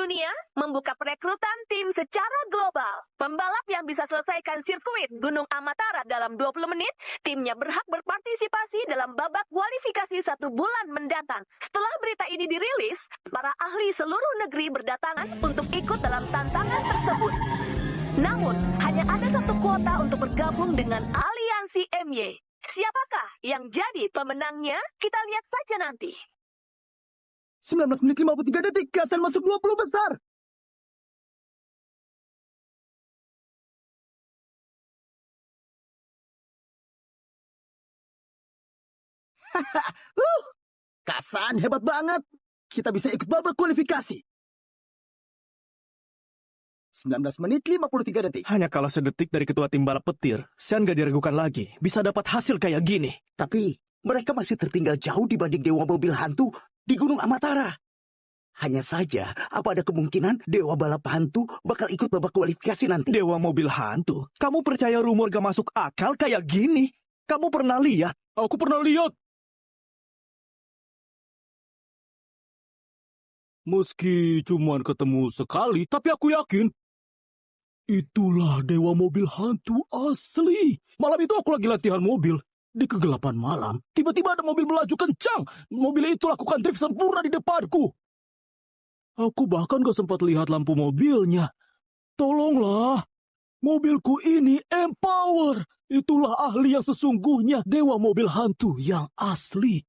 dunia membuka perekrutan tim secara global. Pembalap yang bisa selesaikan sirkuit Gunung Amatara dalam 20 menit, timnya berhak berpartisipasi dalam babak kualifikasi 1 bulan mendatang. Setelah berita ini dirilis, para ahli seluruh negeri berdatangan untuk ikut dalam tantangan tersebut. Namun, hanya ada 1 kuota untuk bergabung dengan aliansi MY. Siapakah yang jadi pemenangnya? Kita lihat saja nanti. 19 menit 53 detik, Gasan masuk 20 besar. Gasan hebat banget. Kita bisa ikut babak kualifikasi. 19 menit 53 detik. Hanya kalah sedetik dari ketua tim balap petir, Sean gak diragukan lagi. Bisa dapat hasil kayak gini. Tapi mereka masih tertinggal jauh dibanding Dewa Mobil Hantu di Gunung Amatara. Hanya saja, apa ada kemungkinan Dewa Balap Hantu bakal ikut babak kualifikasi nanti? Dewa Mobil Hantu? Kamu percaya rumor gak masuk akal kayak gini? Kamu pernah lihat? Aku pernah lihat. Meski cuman ketemu sekali, tapi aku yakin itulah Dewa Mobil Hantu asli. Malam itu aku lagi latihan mobil. Di kegelapan malam, tiba-tiba ada mobil melaju kencang. Mobil itu lakukan drift sempurna di depanku. Aku bahkan gak sempat lihat lampu mobilnya. Tolonglah. Mobilku ini empower. Itulah ahli yang sesungguhnya. Dewa Mobil Hantu yang asli.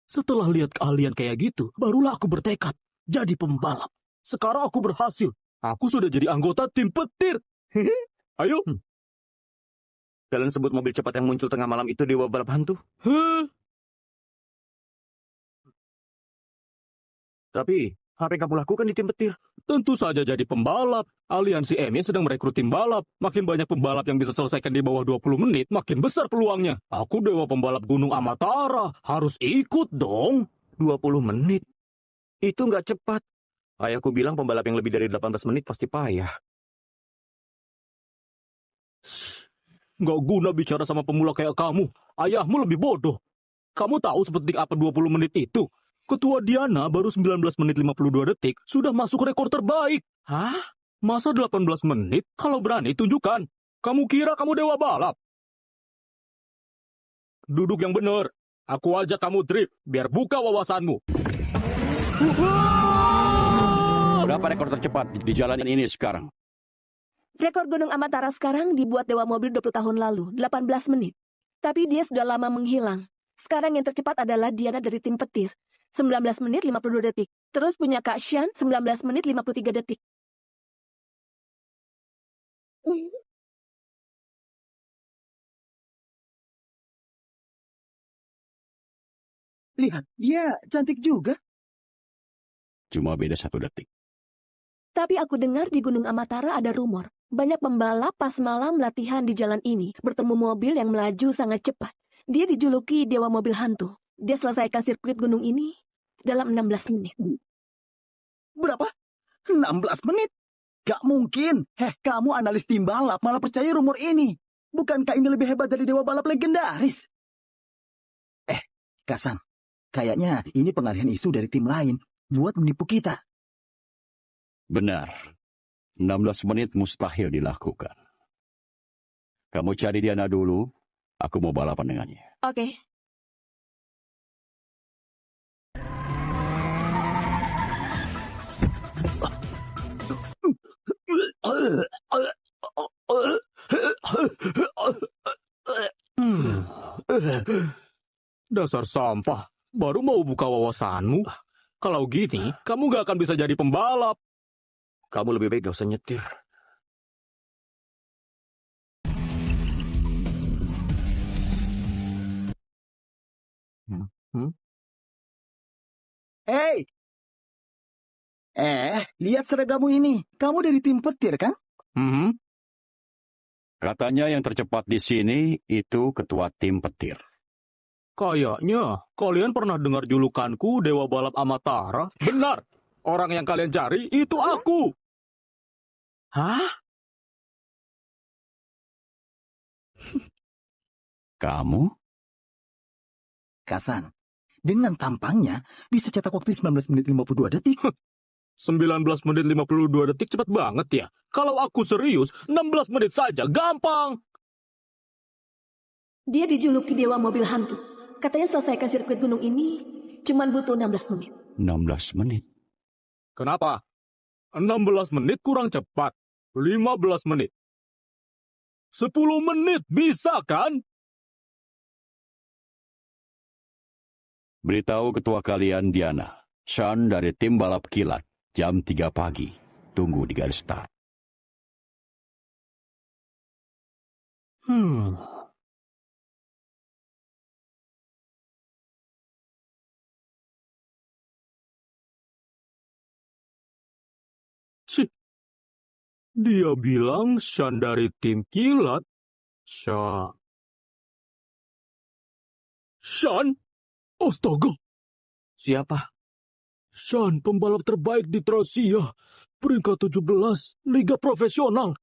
Setelah lihat keahlian kayak gitu, barulah aku bertekad jadi pembalap. Sekarang aku berhasil. Aku sudah jadi anggota tim petir. Ayo. Kalian sebut mobil cepat yang muncul tengah malam itu Dewa Balap Hantu? Tapi, apa yang kamu lakukan di tim petir? Tentu saja jadi pembalap. Aliansi MY sedang merekrut tim balap. Makin banyak pembalap yang bisa selesaikan di bawah 20 menit, makin besar peluangnya. Aku Dewa Pembalap Gunung Amatara. Harus ikut dong. 20 menit? Itu nggak cepat. Ayahku bilang pembalap yang lebih dari 18 menit pasti payah. Nggak guna bicara sama pemula kayak kamu. Ayahmu lebih bodoh. Kamu tahu seperti apa 20 menit itu? Ketua Diana baru 19 menit 52 detik sudah masuk rekor terbaik. Hah? Masa 18 menit? Kalau berani tunjukkan. Kamu kira kamu dewa balap? Duduk yang benar. Aku ajak kamu drift biar buka wawasanmu. Berapa rekor tercepat di jalan ini sekarang? Rekor Gunung Amatara sekarang dibuat Dewa Mobil 20 tahun lalu, 18 menit. Tapi dia sudah lama menghilang. Sekarang yang tercepat adalah Diana dari tim petir. 19 menit 52 detik. Terus punya Kak Sean 19 menit 53 detik. Lihat, dia cantik juga. Cuma beda 1 detik. Tapi aku dengar di Gunung Amatara ada rumor. Banyak pembalap pas malam latihan di jalan ini bertemu mobil yang melaju sangat cepat. Dia dijuluki Dewa Mobil Hantu. Dia selesaikan sirkuit gunung ini dalam 16 menit. Berapa? 16 menit? Gak mungkin. Kamu analis tim balap malah percaya rumor ini. Bukankah ini lebih hebat dari Dewa Balap legendaris? Gasan, kayaknya ini pengalihan isu dari tim lain buat menipu kita. Benar. 16 menit mustahil dilakukan. Kamu cari Diana dulu, aku mau balapan dengannya. Oke. Dasar sampah. Baru mau buka wawasanmu. Kalau gini, kamu gak akan bisa jadi pembalap. Kamu lebih baik gak usah nyetir. Hey! Lihat seragamu ini. Kamu dari tim petir, kan? Katanya yang tercepat di sini itu ketua tim petir. Kayaknya kalian pernah dengar julukanku Dewa Balap Amatara. Benar. Orang yang kalian cari itu aku. Hah? Kamu? Gasan, dengan tampangnya bisa cetak waktu 19 menit 52 detik. 19 menit 52 detik cepat banget ya. Kalau aku serius, 16 menit saja, gampang. Dia dijuluki Dewa Mobil Hantu. Katanya selesaikan sirkuit gunung ini cuman butuh 16 menit. 16 menit. Kenapa? 16 menit kurang cepat. 15 menit. 10 menit, bisa kan? Beritahu ketua kalian Diana. Sean dari tim balap kilat. Jam 3 pagi. Tunggu di garis start. Cih. Dia bilang Sean dari tim kilat. Sean? Astaga. Siapa? Sean, pembalap terbaik di Tracia. Peringkat 17, Liga Profesional.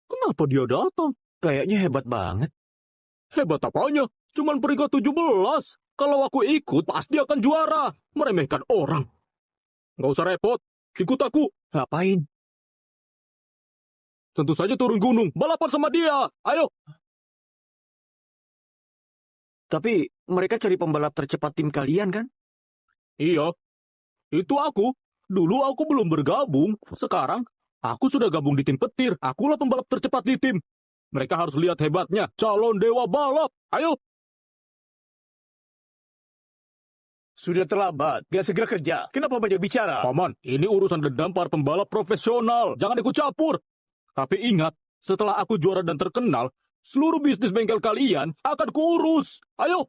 Kenapa dia datang? Kayaknya hebat banget. Hebat apanya? Cuman peringkat 17. Kalau aku ikut, pasti akan juara. Meremehkan orang. Nggak usah repot. Ikut aku. Ngapain? Tentu saja turun gunung. Balapan sama dia. Ayo. Tapi mereka cari pembalap tercepat tim kalian kan? Iya. Itu aku. Dulu aku belum bergabung. Sekarang, aku sudah gabung di tim petir. Akulah pembalap tercepat di tim. Mereka harus lihat hebatnya. Calon dewa balap. Ayo. Sudah terlambat. Dia segera kerja. Kenapa banyak bicara? Paman, ini urusan dendam para pembalap profesional. Jangan ikut campur. Tapi ingat, setelah aku juara dan terkenal, seluruh bisnis bengkel kalian akan kuurus. Ayo.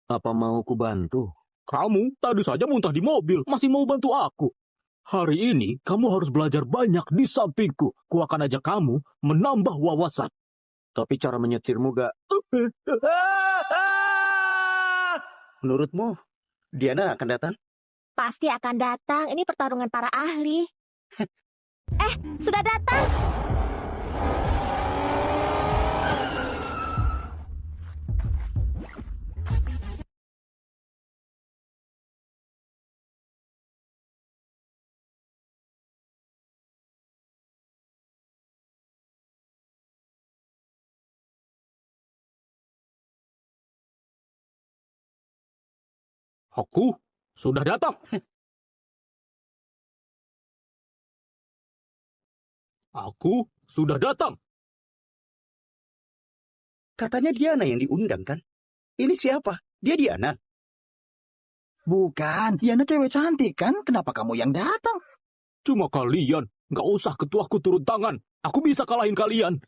Apa mau ku bantu? Kamu tadi saja muntah di mobil, masih mau bantu aku. Hari ini kamu harus belajar banyak di sampingku. Ku akan ajak kamu menambah wawasan. Tapi cara menyetirmu gak... Menurutmu, Diana akan datang? Pasti akan datang. Ini pertarungan para ahli. Sudah datang. Aku sudah datang. Aku sudah datang. Katanya Diana yang diundang kan? Ini siapa? Dia Diana. Bukan. Diana cewek cantik kan? Kenapa kamu yang datang? Cuma kalian. Nggak usah ketuaku turun tangan. Aku bisa kalahin kalian.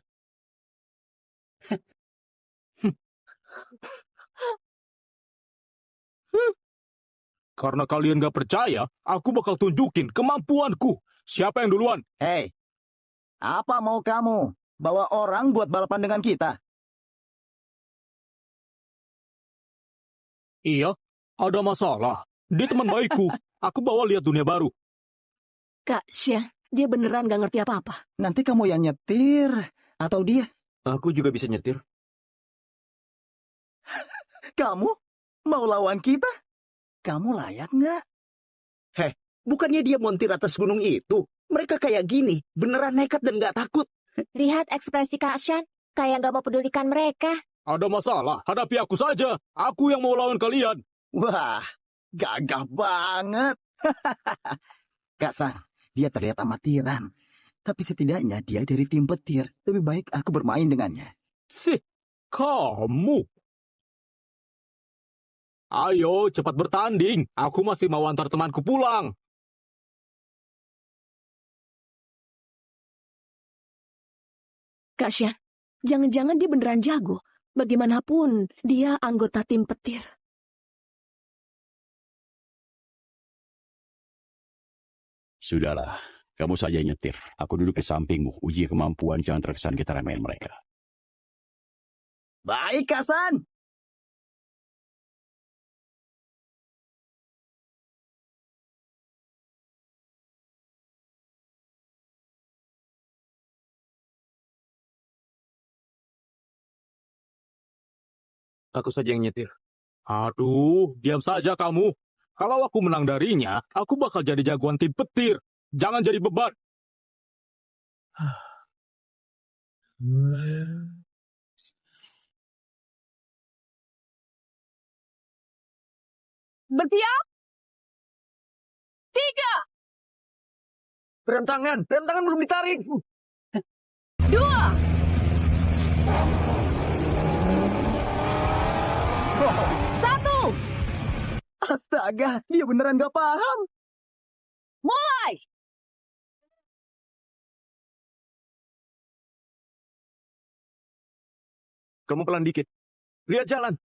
Karena kalian nggak percaya, aku bakal tunjukin kemampuanku. Siapa yang duluan? Hei, apa mau kamu? Bawa orang buat balapan dengan kita? Iya, ada masalah. Dia teman baikku. Aku bawa lihat dunia baru. Kak Shan, dia beneran gak ngerti apa-apa. Nanti kamu yang nyetir. Atau dia? Aku juga bisa nyetir. Kamu? Mau lawan kita? Kamu layak nggak? Bukannya dia montir atas gunung itu? Mereka kayak gini, beneran nekat dan gak takut. Lihat ekspresi Kak Shan. Kayak nggak mau pedulikan mereka. Ada masalah, hadapi aku saja. Aku yang mau lawan kalian. Wah, gagah banget. Kak San, dia terlihat amatiran. Tapi setidaknya dia dari tim petir. Lebih baik aku bermain dengannya. Sih, kamu. Ayo, cepat bertanding. Aku masih mau antar temanku pulang. Kak Shan, jangan-jangan dia beneran jago. Bagaimanapun, dia anggota tim petir. Sudahlah, kamu saja nyetir. Aku duduk di sampingmu. Uji kemampuan, jangan terkesan kita remehin mereka. Baik, Kak San. Aku saja yang nyetir. Aduh, diam saja kamu. Kalau aku menang darinya, aku bakal jadi jagoan tim petir. Jangan jadi beban. Bersiap? 3, Rem tangan belum ditarik. 2, satu, Astaga, dia beneran gak paham. mulai! Kamu pelan dikit. Lihat jalan.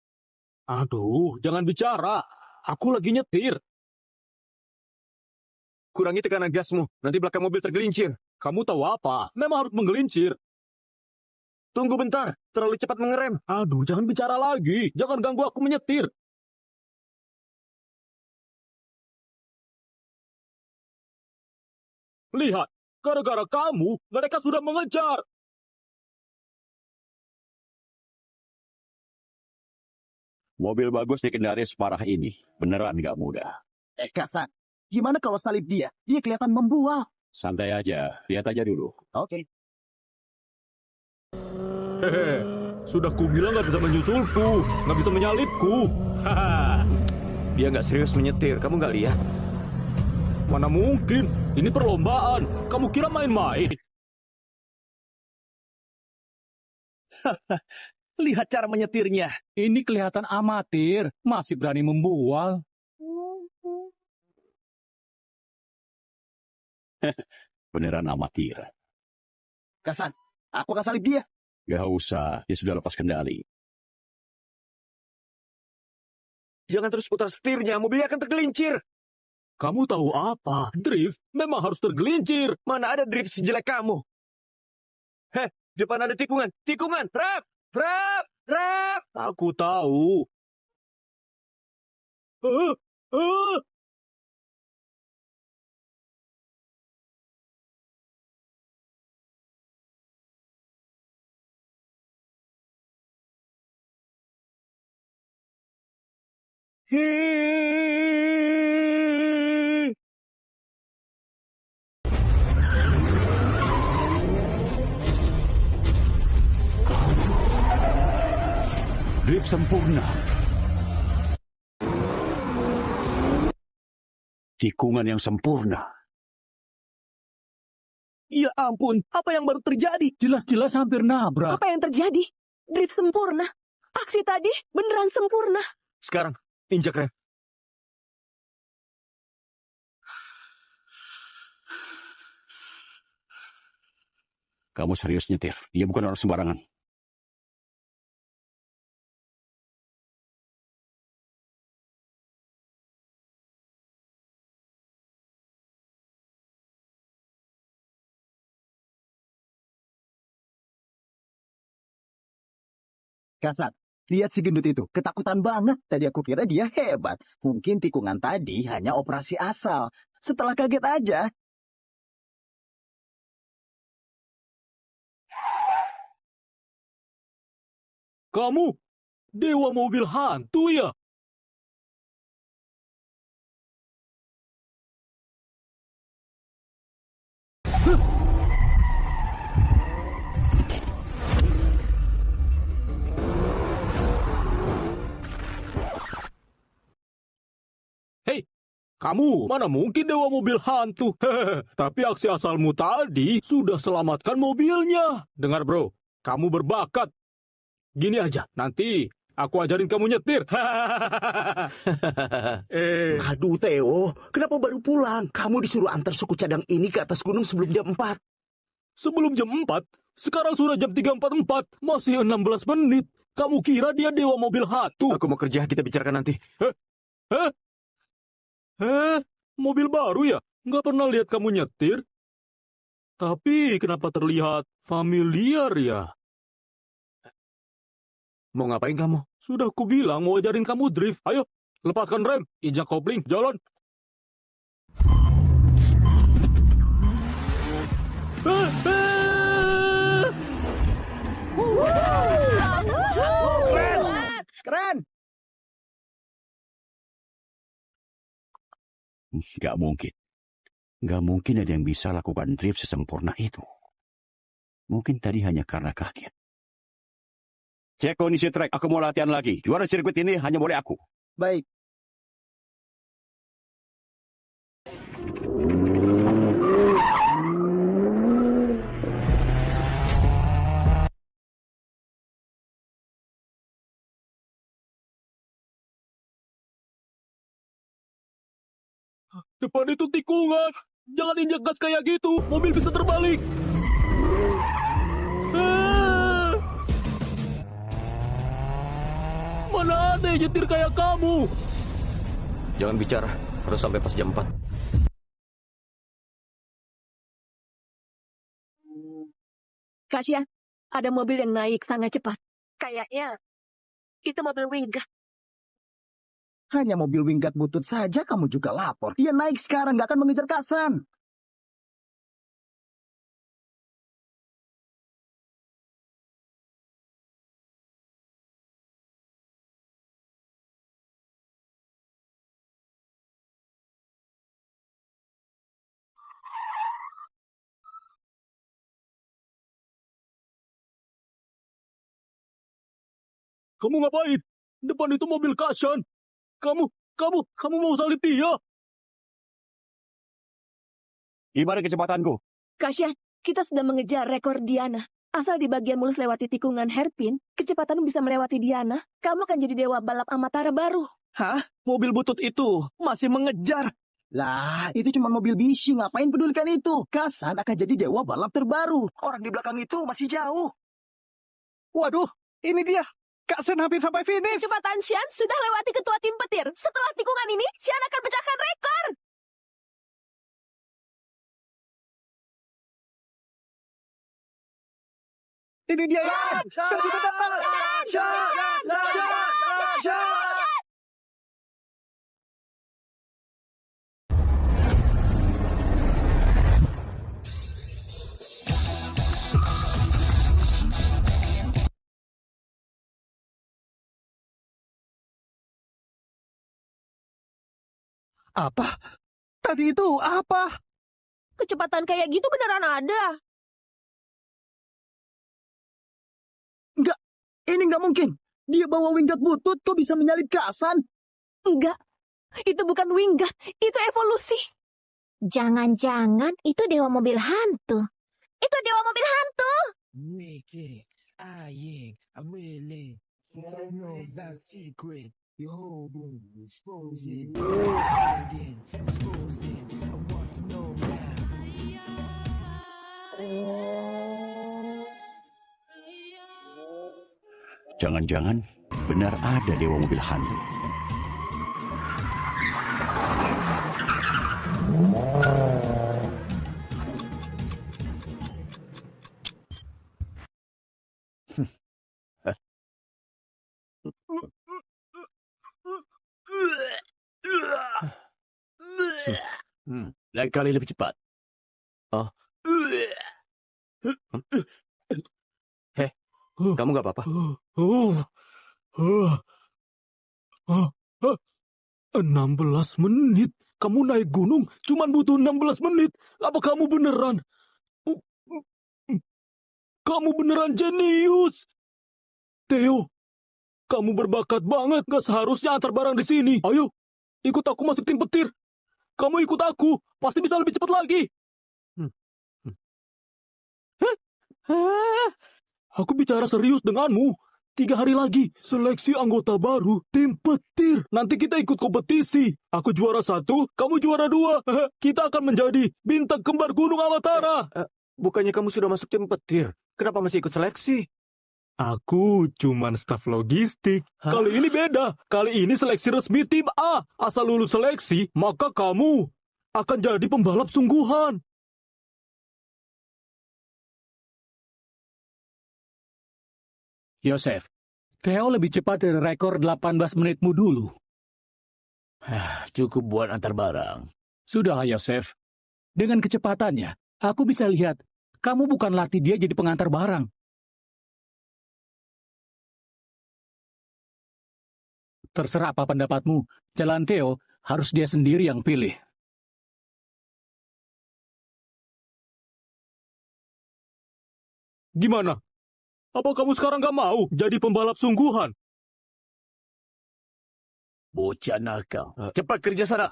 Aduh, jangan bicara. Aku lagi nyetir. Kurangi tekanan gasmu. Nanti belakang mobil tergelincir. Kamu tahu apa? Memang harus menggelincir. Tunggu bentar. Terlalu cepat mengerem. Aduh, jangan bicara lagi. Jangan ganggu aku menyetir. Lihat, gara-gara kamu, mereka sudah mengejar. Mobil bagus dikendari separah ini. Beneran gak mudah. Kak San, gimana kalau salib dia? Dia kelihatan membual. Santai aja. Lihat aja dulu. Oke. Hehe, sudah kubilang nggak bisa menyusulku, nggak bisa menyalipku. Haha, Dia nggak serius menyetir. Kamu nggak lihat? mana mungkin? Ini perlombaan. Kamu kira main-main? Lihat cara menyetirnya. Ini kelihatan amatir, masih berani membual. Beneran amatir. Kak San, aku akan salib dia. Gak usah. Dia sudah lepas kendali. Jangan terus putar setirnya. Mobilnya akan tergelincir. Kamu tahu apa? Drift memang harus tergelincir. Mana ada drift sejelek kamu? Heh, depan ada tikungan. Tikungan. Rap. Rap. Rap. Aku tahu. Eh, eh. Hei. Drift sempurna. Tikungan yang sempurna. Ya ampun, apa yang baru terjadi? Jelas-jelas hampir nabrak. Apa yang terjadi? Drift sempurna. Aksi tadi beneran sempurna. Sekarang, injak rem. Kamu serius nyetir. Dia bukan orang sembarangan. Kak San, lihat si gendut itu. Ketakutan banget. Tadi aku kira dia hebat. Mungkin tikungan tadi hanya operasi asal. Setelah kaget aja. Kamu dewa mobil hantu ya? Hei, kamu mana mungkin dewa mobil hantu? Tapi aksi asalmu tadi sudah selamatkan mobilnya. Dengar bro, kamu berbakat. Gini aja, nanti aku ajarin kamu nyetir. Aduh, Theo. Kenapa baru pulang? Kamu disuruh antar suku cadang ini ke atas gunung sebelum jam 4. Sebelum jam 4, sekarang sudah jam 3.44, masih 16 menit. Kamu kira dia dewa mobil hantu? Aku mau kerja, kita bicarakan nanti. Mobil baru ya? Nggak pernah lihat kamu nyetir. Tapi kenapa terlihat familiar ya? Mau ngapain kamu? Sudah ku bilang mau ajarin kamu drift. Ayo, lepaskan rem, injak kopling, jalan. Keren! Nggak mungkin. Nggak mungkin ada yang bisa lakukan drift sesempurna itu. Mungkin tadi hanya karena kaget. Cek kondisi trek, aku mau latihan lagi. Juara sirkuit ini hanya boleh aku. Baik. Depan itu tikungan. Jangan injak gas kayak gitu. Mobil bisa terbalik. Ah! Mana ada yang nyetir kayak kamu? Jangan bicara, harus sampai pas jam 4. Kasian, ada mobil yang naik sangat cepat. Kayaknya itu mobil Wingard. Hanya mobil Wingard butut saja kamu juga lapor. Dia naik sekarang, nggak akan mengejar Kasan. Kamu ngapain? Depan itu mobil Kashan. Kamu mau salib dia? Gimana kecepatanku? Kasian, kita sudah mengejar rekor Diana. Asal di bagian mulus lewati tikungan hairpin, kecepatan bisa melewati Diana, kamu akan jadi dewa balap Amatara baru. Hah? Mobil butut itu masih mengejar. Lah, itu cuma mobil bisi. Ngapain pedulikan itu? Kasan akan jadi dewa balap terbaru. Orang di belakang itu masih jauh. Waduh, ini dia. Kak Sen hampir sampai finish. Kecepatan Shan sudah lewati ketua tim petir. Setelah tikungan ini, Shan akan pecahkan rekor. Ini dia ya. Sen sudah datang. Apa? Tadi itu apa? Kecepatan kayak gitu beneran ada. Ini nggak mungkin. Dia bawa Wingard butut, kok bisa menyalip Kasan? Enggak, itu bukan Wingard, itu evolusi. Jangan-jangan itu dewa mobil hantu. Itu dewa mobil hantu. Waiting, eyeing, I'm willing. I know that secret. Your whole room exposing, exposing. I want to know now. Jangan-jangan benar ada dewa mobil hantu. Lain kali lebih cepat. Oh. Heh, kamu nggak apa-apa? 16 menit. Kamu naik gunung cuman butuh 16 menit. Apa kamu beneran? Kamu beneran jenius. Theo, kamu berbakat banget. Gak seharusnya antar barang di sini. Ayo, ikut aku masuk tim petir. Kamu ikut aku. Pasti bisa lebih cepat lagi. Aku bicara serius denganmu. 3 hari lagi, seleksi anggota baru, tim petir. Nanti kita ikut kompetisi. Aku juara 1, kamu juara 2. Kita akan menjadi bintang kembar Gunung Amatara. Bukannya kamu sudah masuk tim petir? Kenapa masih ikut seleksi? Aku cuman staf logistik. Kali ini beda. Kali ini seleksi resmi tim A. Asal lulus seleksi, maka kamu akan jadi pembalap sungguhan. Yosef, Theo lebih cepat dari rekor 18 menitmu dulu. Cukup buat antar barang. Sudahlah Yosef, dengan kecepatannya, aku bisa lihat kamu bukan latih dia jadi pengantar barang. Terserah apa pendapatmu, jalan Theo harus dia sendiri yang pilih. Gimana? Apa kamu sekarang nggak mau jadi pembalap sungguhan? Bocah nakal. Cepat kerja sana.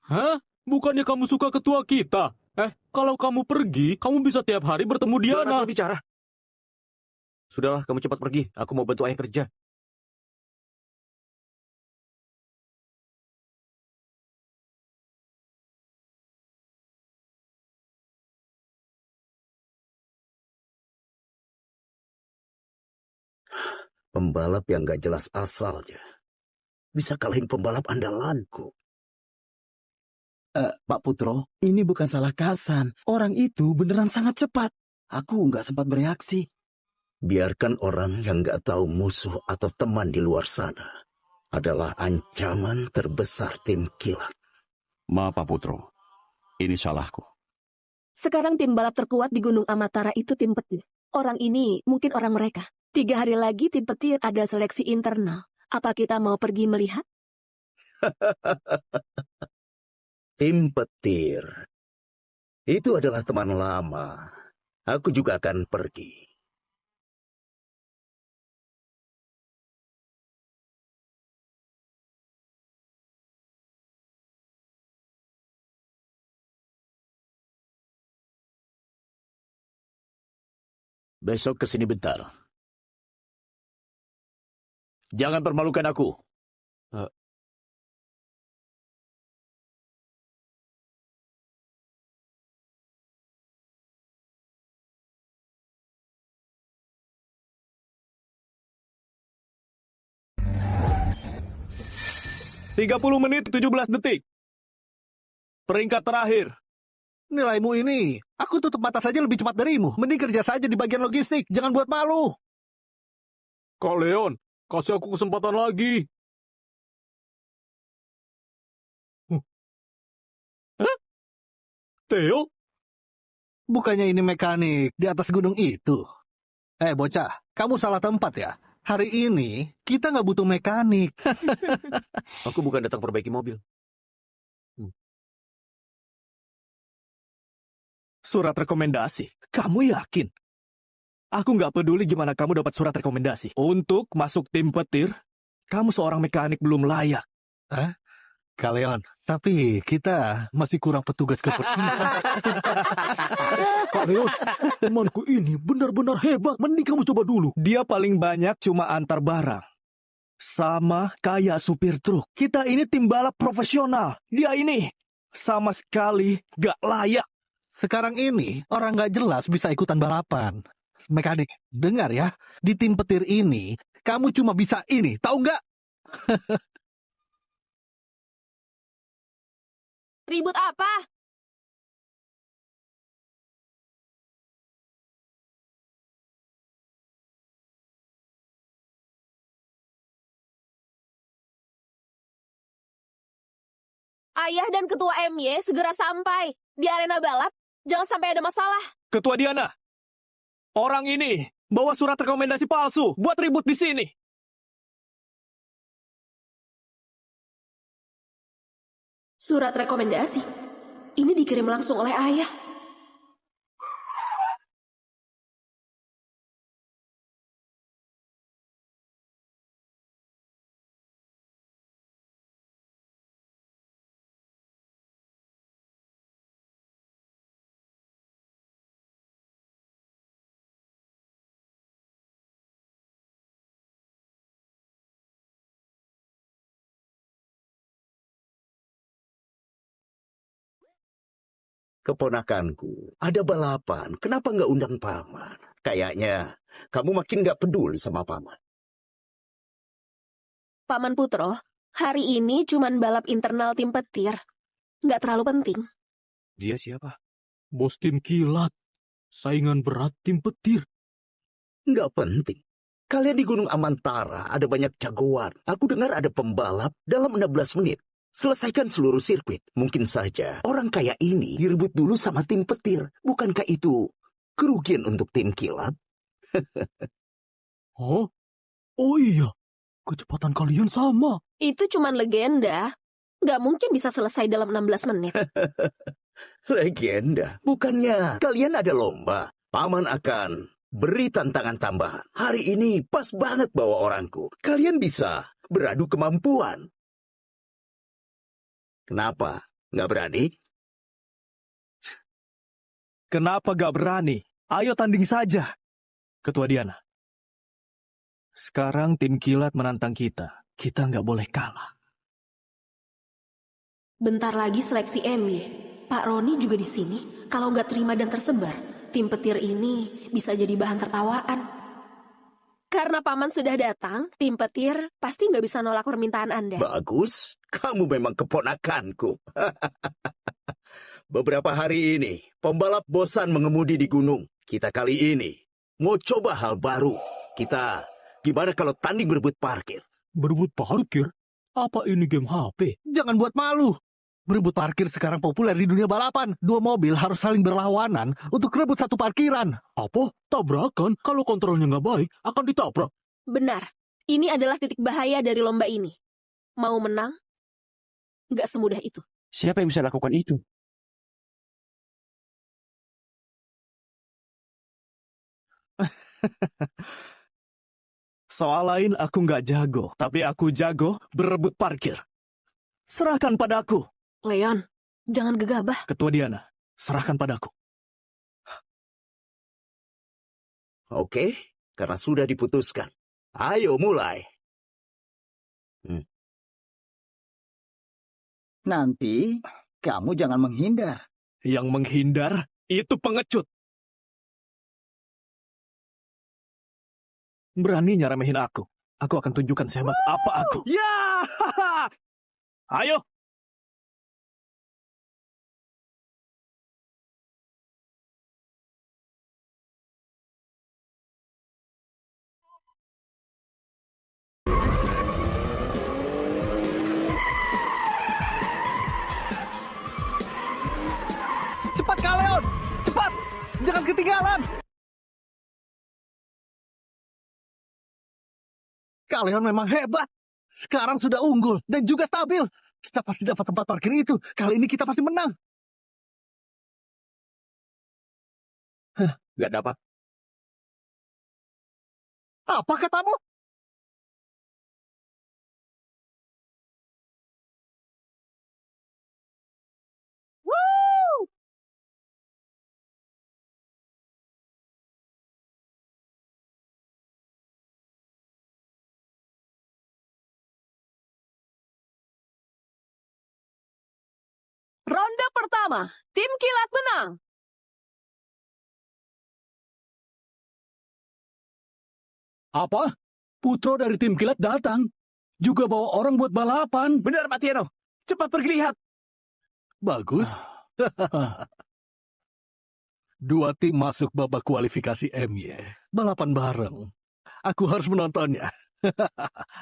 Hah? Bukannya kamu suka ketua kita? Kalau kamu pergi, kamu bisa tiap hari bertemu Jangan Diana. asal bicara. Sudahlah, kamu cepat pergi. Aku mau bantu ayah kerja. Pembalap yang gak jelas asalnya. Bisa kalahin pembalap andalanku. Pak Putro, ini bukan salah Kasan. Orang itu beneran sangat cepat. Aku nggak sempat bereaksi. Biarkan orang yang gak tahu musuh atau teman di luar sana adalah ancaman terbesar tim kilat. Maaf Pak Putro, ini salahku. Sekarang tim balap terkuat di Gunung Amatara itu tim petir. Orang ini mungkin orang mereka. 3 hari lagi tim petir ada seleksi internal. Apa kita mau pergi melihat? Tim petir. Itu adalah teman lama. Aku juga akan pergi. Besok kesini bentar. Jangan permalukan aku. 30 menit 17 detik. Peringkat terakhir. Nilaimu ini, aku tutup mata saja lebih cepat darimu. Mending kerja saja di bagian logistik, jangan buat malu. Kak Leon, kasih aku kesempatan lagi. Hah? Theo? Bukannya ini mekanik di atas gunung itu. Bocah, kamu salah tempat ya. Hari ini, kita nggak butuh mekanik. Aku bukan datang perbaiki mobil. Surat rekomendasi. Kamu yakin? Aku nggak peduli gimana kamu dapat surat rekomendasi. Untuk masuk tim petir, kamu seorang mekanik belum layak. Kalian, tapi kita masih kurang petugas kebersihan. Kak Leon, temanku ini benar-benar hebat. Mending kamu coba dulu. Dia paling banyak cuma antar barang. Sama kayak supir truk. Kita ini tim balap profesional. Dia ini sama sekali gak layak. Sekarang ini, orang nggak jelas bisa ikutan balapan. Mekanik, dengar ya. Di tim petir ini, kamu cuma bisa ini, tahu nggak? Ribut apa? Ayah dan Ketua MY segera sampai di arena balap. Jangan sampai ada masalah. Ketua Diana, orang ini bawa surat rekomendasi palsu buat ribut di sini. Surat rekomendasi. Ini dikirim langsung oleh ayah. Keponakanku, ada balapan. Kenapa nggak undang paman? Kayaknya kamu makin nggak peduli sama paman. Paman Putro, hari ini cuman balap internal tim petir. Nggak terlalu penting. Dia siapa? Bos tim kilat. Saingan berat tim petir. Nggak penting. Kalian di Gunung Amantara ada banyak jagoan. Aku dengar ada pembalap dalam 16 menit. Selesaikan seluruh sirkuit. Mungkin saja orang kayak ini direbut dulu sama tim petir. Bukankah itu kerugian untuk tim kilat? Oh iya. Kecepatan kalian sama. Itu cuman legenda. Nggak mungkin bisa selesai dalam 16 menit. Legenda. Bukannya kalian ada lomba. Paman akan beri tantangan tambahan. Hari ini pas banget bawa orangku. Kalian bisa beradu kemampuan. Kenapa? Nggak berani? Kenapa gak berani? Ayo tanding saja. Ketua Diana. Sekarang tim kilat menantang kita. Kita nggak boleh kalah. Bentar lagi seleksi MY. Pak Roni juga di sini. Kalau nggak terima dan tersebar, tim petir ini bisa jadi bahan tertawaan. Karena Paman sudah datang, tim petir pasti nggak bisa nolak permintaan Anda. Bagus, kamu memang keponakanku. Beberapa hari ini, pembalap bosan mengemudi di gunung. Kita kali ini mau coba hal baru. Kita gimana kalau tanding berebut parkir? Berebut parkir? Apa ini game HP? Jangan buat malu. Berebut parkir sekarang populer di dunia balapan. Dua mobil harus saling berlawanan untuk rebut satu parkiran. Apa? Tabrakan? Kalau kontrolnya nggak baik, akan ditabrak. Benar, ini adalah titik bahaya dari lomba ini. Mau menang? Nggak semudah itu. Siapa yang bisa lakukan itu? Soal lain aku nggak jago, tapi aku jago berebut parkir. Serahkan padaku. Leon, jangan gegabah. Ketua Diana, serahkan padaku. Oke, karena sudah diputuskan. Ayo mulai. Nanti kamu jangan menghindar. Yang menghindar itu pengecut. Beraninya remehin aku. Aku akan tunjukkan sehebat apa aku. Ya! Ayo. Cepat Kaleon! Cepat! Jangan ketinggalan! Kaleon memang hebat. Sekarang sudah unggul dan juga stabil. Kita pasti dapat tempat parkir itu. Kali ini kita pasti menang. Nggak dapat. Apa katamu? Woo! Ronde pertama, tim kilat menang. Apa? Putro dari tim kilat datang. Juga bawa orang buat balapan. Benar, Pak Tiano. Cepat pergi lihat. Bagus. Dua tim masuk babak kualifikasi MY. Balapan bareng. Aku harus menontonnya.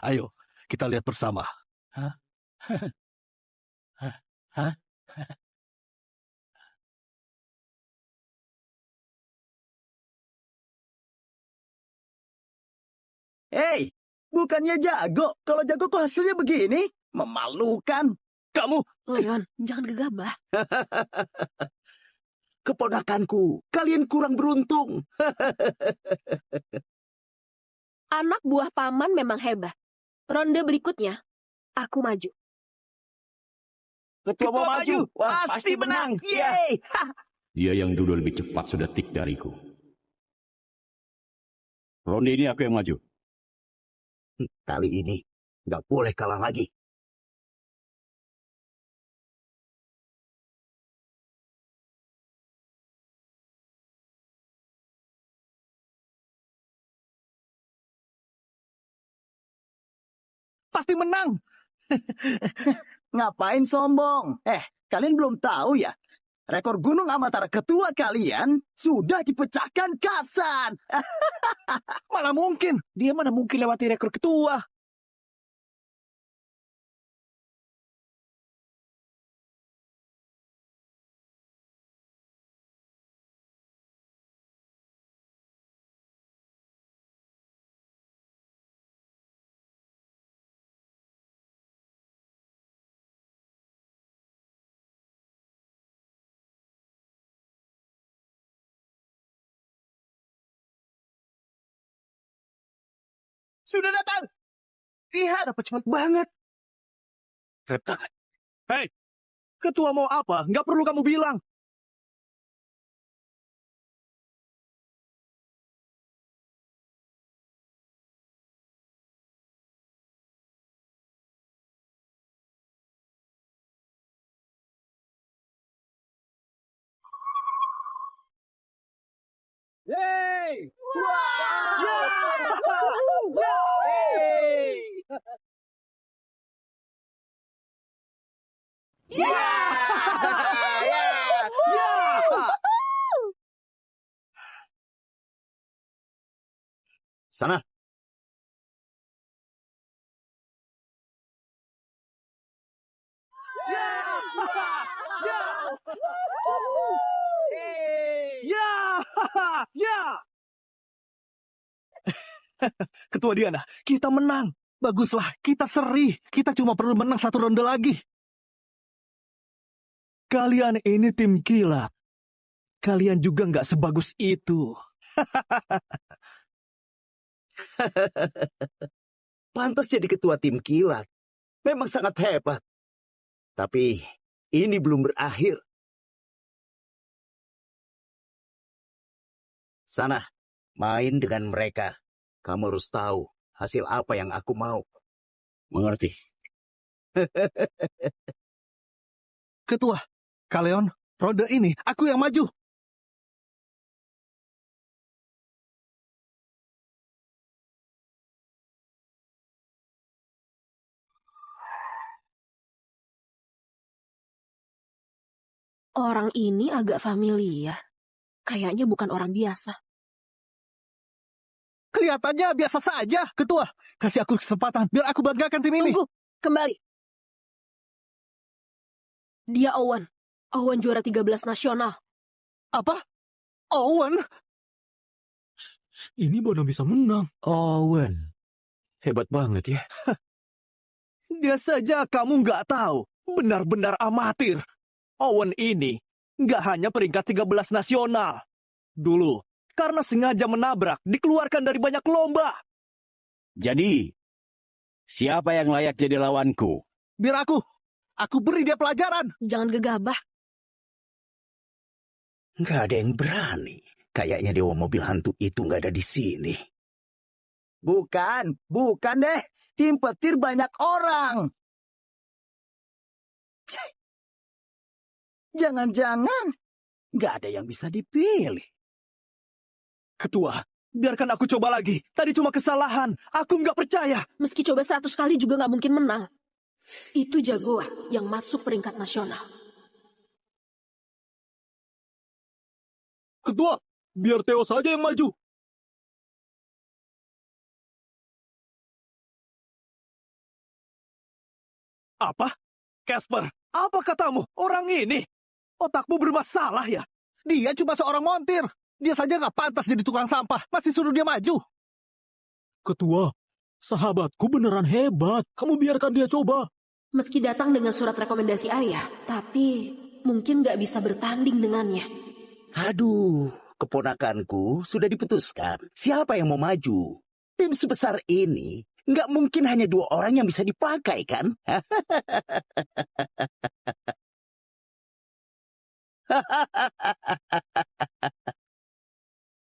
Ayo, kita lihat bersama. Hah? Hei, bukannya jago. Kalau jago kok hasilnya begini? Memalukan. Kamu. Leon, jangan gegabah. Keponakanku, kalian kurang beruntung. Anak buah Paman memang hebat. Ronde berikutnya, aku maju. Ketua mau maju. Wah, Pasti menang. Yeay. Dia yang dulu lebih cepat sedetik dariku. Ronde ini aku yang maju. Kali ini, nggak boleh kalah lagi. Pasti menang. Ngapain sombong? Kalian belum tahu ya? Rekor Gunung Amatara ketua kalian sudah dipecahkan Kasan. Mana mungkin. Dia mana mungkin lewati rekor ketua. sudah datang. Lihat, Apa cepat banget? hei, ketua mau apa? Nggak perlu kamu bilang. Yeay! Sana. Ketua Diana, kita menang. Baguslah, kita seri. Kita cuma perlu menang 1 ronde lagi. Kalian ini tim kilat. Kalian juga nggak sebagus itu. Pantas jadi ketua tim kilat. Memang sangat hebat. Tapi ini belum berakhir. Sana, main dengan mereka. Kamu harus tahu hasil apa yang aku mau. Mengerti? Ketua, Kaleon, ronde ini aku yang maju. Orang ini agak familiar. Kayaknya bukan orang biasa. Kelihatannya biasa saja, Ketua. Kasih aku kesempatan biar aku banggakan tim ini. Tunggu, kembali. Dia Owen. Owen juara 13 nasional. Apa? Owen? Ini mana bisa menang? Owen. Hebat banget ya. Dia saja kamu nggak tahu. Benar-benar amatir. Owen ini nggak hanya peringkat 13 nasional. Dulu, karena sengaja menabrak, dikeluarkan dari banyak lomba. Jadi, siapa yang layak jadi lawanku? Biar aku beri dia pelajaran. Jangan gegabah. Nggak ada yang berani. Kayaknya dewa mobil hantu itu nggak ada di sini. Bukan deh. Tim petir banyak orang. Jangan-jangan nggak ada yang bisa dipilih. Ketua, biarkan aku coba lagi. Tadi cuma kesalahan. Aku nggak percaya. Meski coba 100 kali juga nggak mungkin menang. Itu jagoan yang masuk peringkat nasional. Ketua, biar Theo saja yang maju. Apa? Casper, apa katamu? Orang ini? Otakmu bermasalah ya? Dia cuma seorang montir. Dia saja nggak pantas jadi tukang sampah. Masih suruh dia maju. Ketua, sahabatku beneran hebat. Kamu biarkan dia coba. Meski datang dengan surat rekomendasi ayah, tapi mungkin nggak bisa bertanding dengannya. Aduh, keponakanku sudah diputuskan. Siapa yang mau maju? Tim sebesar ini nggak mungkin hanya 2 orang yang bisa dipakai, kan?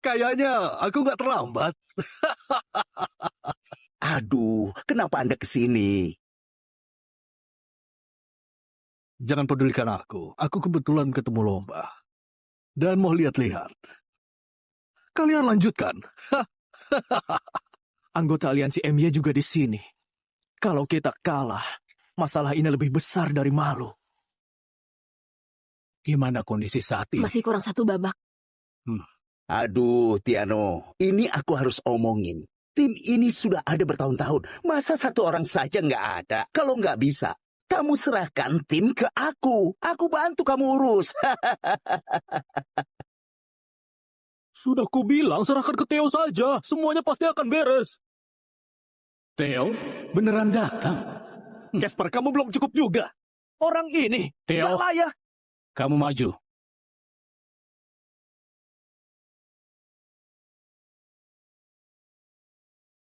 Kayaknya aku nggak terlambat. Aduh, kenapa Anda kesini? Jangan pedulikan aku. Aku kebetulan ketemu lomba. Dan mau lihat-lihat. Kalian lanjutkan. Anggota aliansi MY juga di sini. Kalau kita kalah, masalah ini lebih besar dari malu. Gimana kondisi saat ini? Masih kurang 1 babak. Aduh, Tiano, ini aku harus omongin. Tim ini sudah ada bertahun-tahun. Masa 1 orang saja nggak ada? Kalau nggak bisa, kamu serahkan tim ke aku. Aku bantu kamu urus. Sudah kubilang serahkan ke Theo saja. Semuanya pasti akan beres. Theo, beneran datang? Casper, kamu belum cukup juga. Orang ini Theo, nggak layak. kamu maju.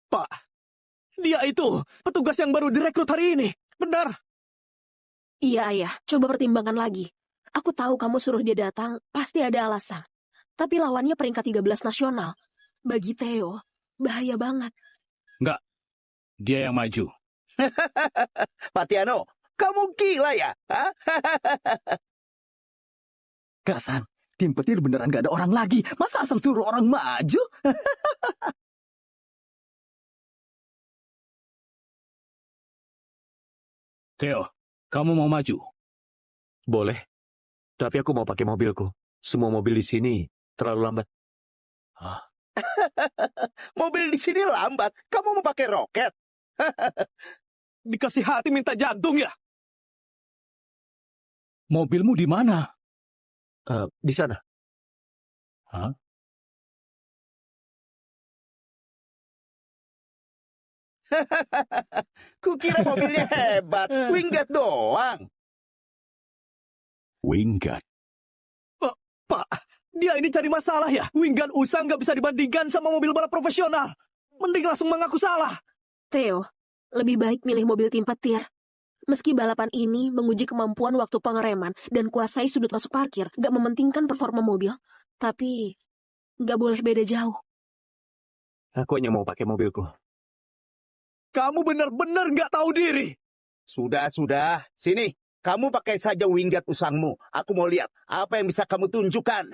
Pak, Dia itu petugas yang baru direkrut hari ini. Benar. Iya, Ayah. Coba pertimbangkan lagi. Aku tahu kamu suruh dia datang, pasti ada alasan. Tapi lawannya peringkat 13 nasional. Bagi Theo, bahaya banget. Enggak, dia yang maju. Pak Tiano, kamu gila ya? Hah? Kak San, tim petir beneran gak ada orang lagi. Masa asal suruh orang maju? Theo, kamu mau maju? Boleh, tapi aku mau pakai mobilku. Semua mobil di sini terlalu lambat. Mobil di sini lambat. Kamu mau pakai roket? Dikasih hati minta jantung ya? Mobilmu di mana? Di sana. Hah? Kukira mobilnya hebat. Winggat doang. Winggat. Pak, dia ini cari masalah ya? Winggan usang nggak bisa dibandingkan sama mobil balap profesional. Mending langsung mengaku salah. Theo, lebih baik milih mobil tim petir. Meski balapan ini menguji kemampuan waktu pengereman dan kuasai sudut masuk parkir, gak mementingkan performa mobil, tapi gak boleh beda jauh. Aku hanya mau pakai mobilku. Kamu benar-benar nggak tahu diri. Sudah. Sini, kamu pakai saja winggat usangmu. Aku mau lihat apa yang bisa kamu tunjukkan.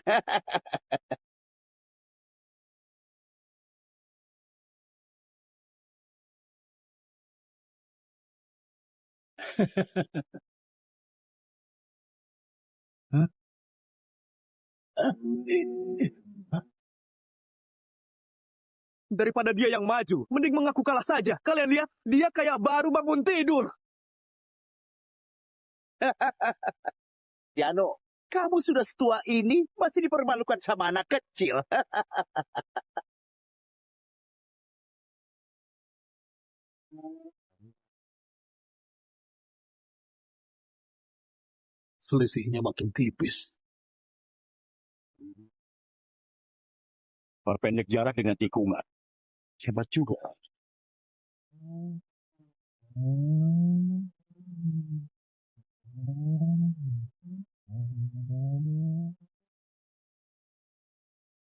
Daripada dia yang maju, mending mengaku kalah saja. Kalian lihat, dia kayak baru bangun tidur. Tiano, kamu sudah setua ini masih dipermalukan sama anak kecil. Selisihnya makin tipis. Perpendek jarak dengan tikungan. Hebat juga.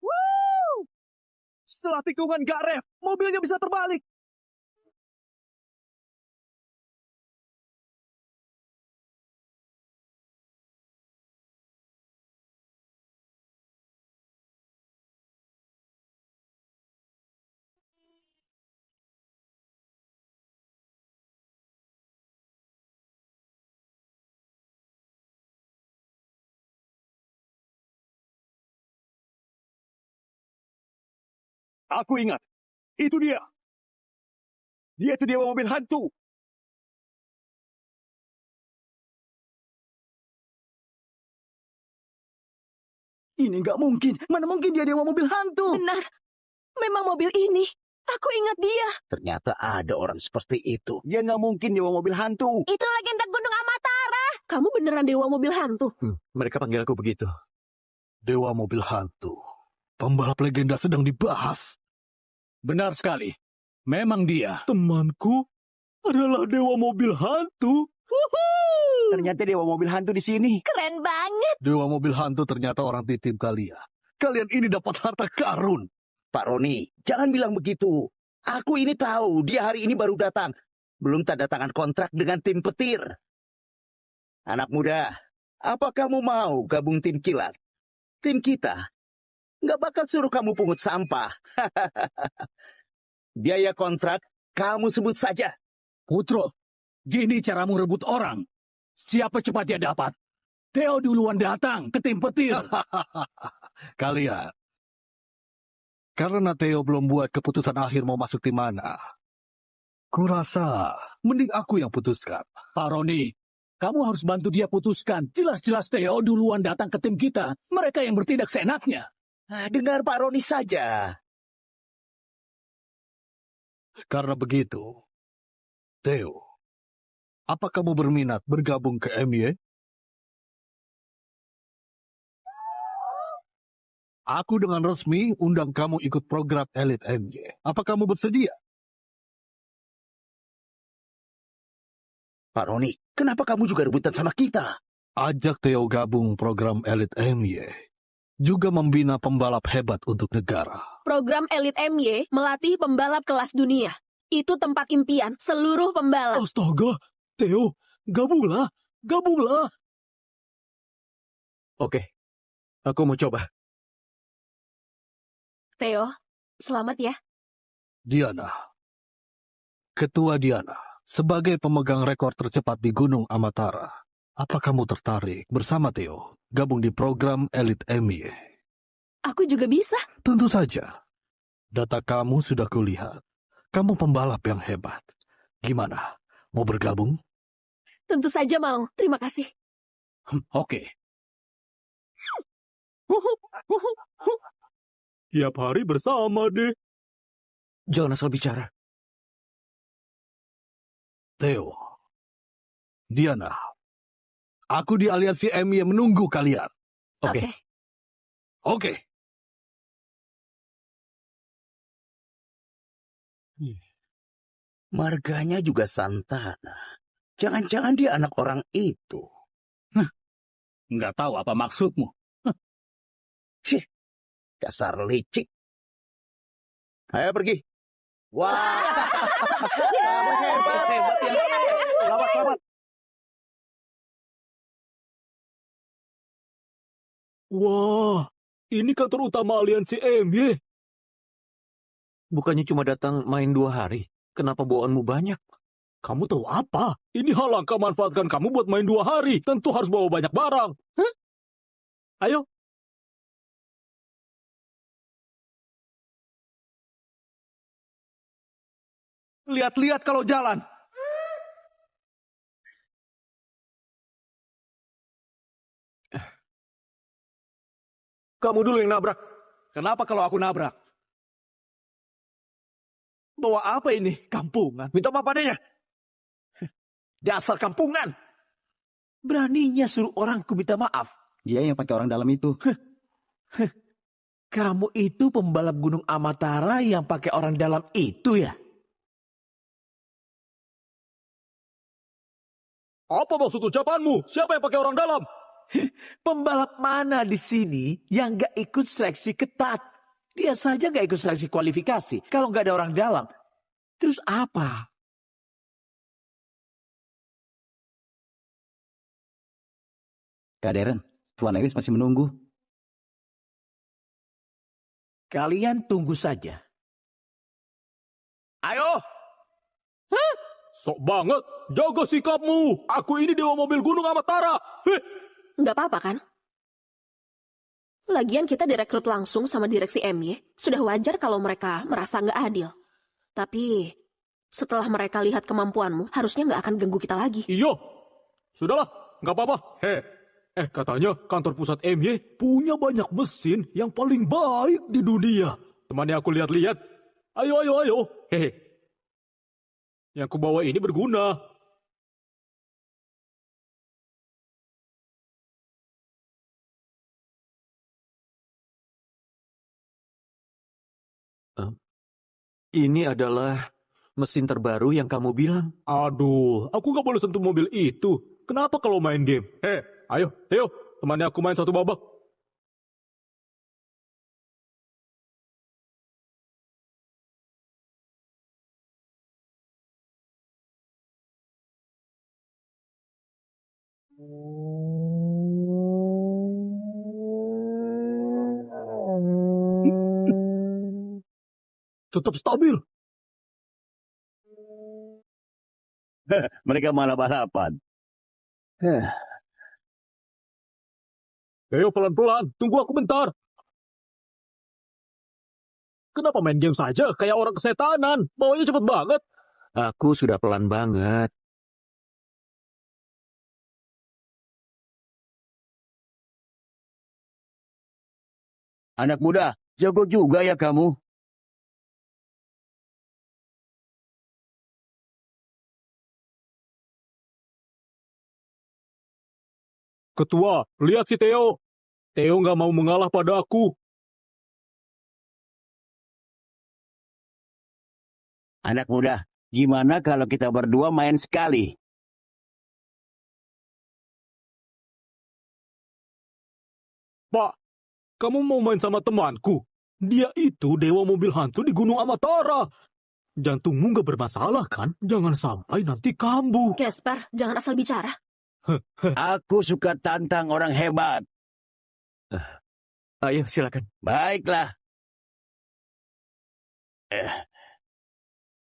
Woo! Setelah tikungan gak ref, mobilnya bisa terbalik. Aku ingat. Itu dia. Dia itu dewa mobil hantu. Ini nggak mungkin. Mana mungkin dia dewa mobil hantu? Benar. Memang mobil ini. Aku ingat dia. Ternyata ada orang seperti itu. Dia nggak mungkin dewa mobil hantu. Itu legenda Gunung Amatara. Kamu beneran dewa mobil hantu? Mereka panggil aku begitu. Dewa mobil hantu. Pembalap legenda sedang dibahas. Benar sekali. Memang dia. Temanku adalah dewa mobil hantu. Ternyata dewa mobil hantu di sini. Keren banget. Dewa mobil hantu ternyata orang titip kalian. Kalian ini dapat harta karun. Pak Roni, jangan bilang begitu. Aku ini tahu dia hari ini baru datang. Belum tanda tangan kontrak dengan tim petir. Anak muda, apa kamu mau gabung tim kilat? Tim kita nggak bakal suruh kamu pungut sampah. Biaya kontrak kamu sebut saja. Putro, gini caramu rebut orang. Siapa cepat dia dapat? Theo duluan datang ke tim petir. Kalian. Karena Theo belum buat keputusan akhir mau masuk tim mana. Kurasa mending aku yang putuskan. Pak Roni, kamu harus bantu dia putuskan. Jelas-jelas Theo duluan datang ke tim kita. Mereka yang bertindak seenaknya. Dengar Pak Roni saja. Karena begitu, Theo, apa kamu berminat bergabung ke MY? Aku dengan resmi undang kamu ikut program Elite MY. Apa kamu bersedia? Pak Roni, kenapa kamu juga rebutan sama kita? Ajak Theo gabung program Elite MY. Juga membina pembalap hebat untuk negara. Program Elite MY melatih pembalap kelas dunia. Itu tempat impian seluruh pembalap. Astaga, Theo, gabunglah, gabunglah. Oke, aku mau coba. Theo, selamat ya. Diana. Ketua Diana, sebagai pemegang rekor tercepat di Gunung Amatara, apa kamu tertarik bersama Theo gabung di program Elite MY? Aku juga bisa. Tentu saja. Data kamu sudah kulihat. Kamu pembalap yang hebat. Gimana? Mau bergabung? Tentu saja mau. Terima kasih. Oke. Tiap hari bersama deh. Jangan asal bicara. Theo. Diana. Aku di aliansi MY menunggu kalian. Oke. Oke. Marganya juga Santana. Jangan-jangan dia anak orang itu. Nggak tahu apa maksudmu. Cih, dasar licik. Ayo pergi. Wah, hebat ya. Selamat. Wah, ini kantor utama aliansi MY. Bukannya cuma datang main 2 hari. Kenapa bawaanmu banyak? Kamu tahu apa? Ini hal langka manfaatkan kamu buat main 2 hari. Tentu harus bawa banyak barang. Hah? Ayo. Lihat-lihat kalau jalan. Kamu dulu yang nabrak. Kenapa kalau aku nabrak? Bawa apa ini? Kampungan. Minta maaf padanya. Dasar kampungan. Beraninya suruh orang ku minta maaf. Dia yang pakai orang dalam itu. Kamu itu pembalap Gunung Amatara yang pakai orang dalam itu ya? Apa maksud ucapanmu? Siapa yang pakai orang dalam? Pembalap mana di sini yang gak ikut seleksi ketat? Dia saja gak ikut seleksi kualifikasi. Kalau gak ada orang dalam, terus apa? Kak Deren, Tuan Ewis masih menunggu. Kalian tunggu saja. Ayo! Hah? Sok banget. Jaga sikapmu. Aku ini dewa mobil Gunung Amatara. Nggak apa-apa kan? Lagian kita direkrut langsung sama direksi MY. Sudah wajar kalau mereka merasa nggak adil. Tapi setelah mereka lihat kemampuanmu, harusnya nggak akan ganggu kita lagi. Iya. Sudahlah. Nggak apa-apa. Katanya kantor pusat MY punya banyak mesin yang paling baik di dunia. Temannya aku lihat-lihat. Ayo. Yang kubawa ini berguna. Ini adalah mesin terbaru yang kamu bilang. Aduh, aku nggak boleh sentuh mobil itu. Kenapa kalau main game? Ayo, Theo, temannya aku main satu babak. Tetap stabil. Mereka malah balapan. Ayo pelan-pelan, tunggu aku bentar. Kenapa main game saja kayak orang kesetanan? Bawanya cepet banget. Aku sudah pelan banget. Anak muda, jago juga ya kamu. Ketua, lihat si Theo. Theo nggak mau mengalah pada aku. Anak muda, gimana kalau kita berdua main sekali? Pak, kamu mau main sama temanku? Dia itu dewa mobil hantu di Gunung Amatara. Jantungmu nggak bermasalah kan? Jangan sampai nanti kambuh. Casper, jangan asal bicara. Aku suka tantang orang hebat. Ayo, silakan. Baiklah.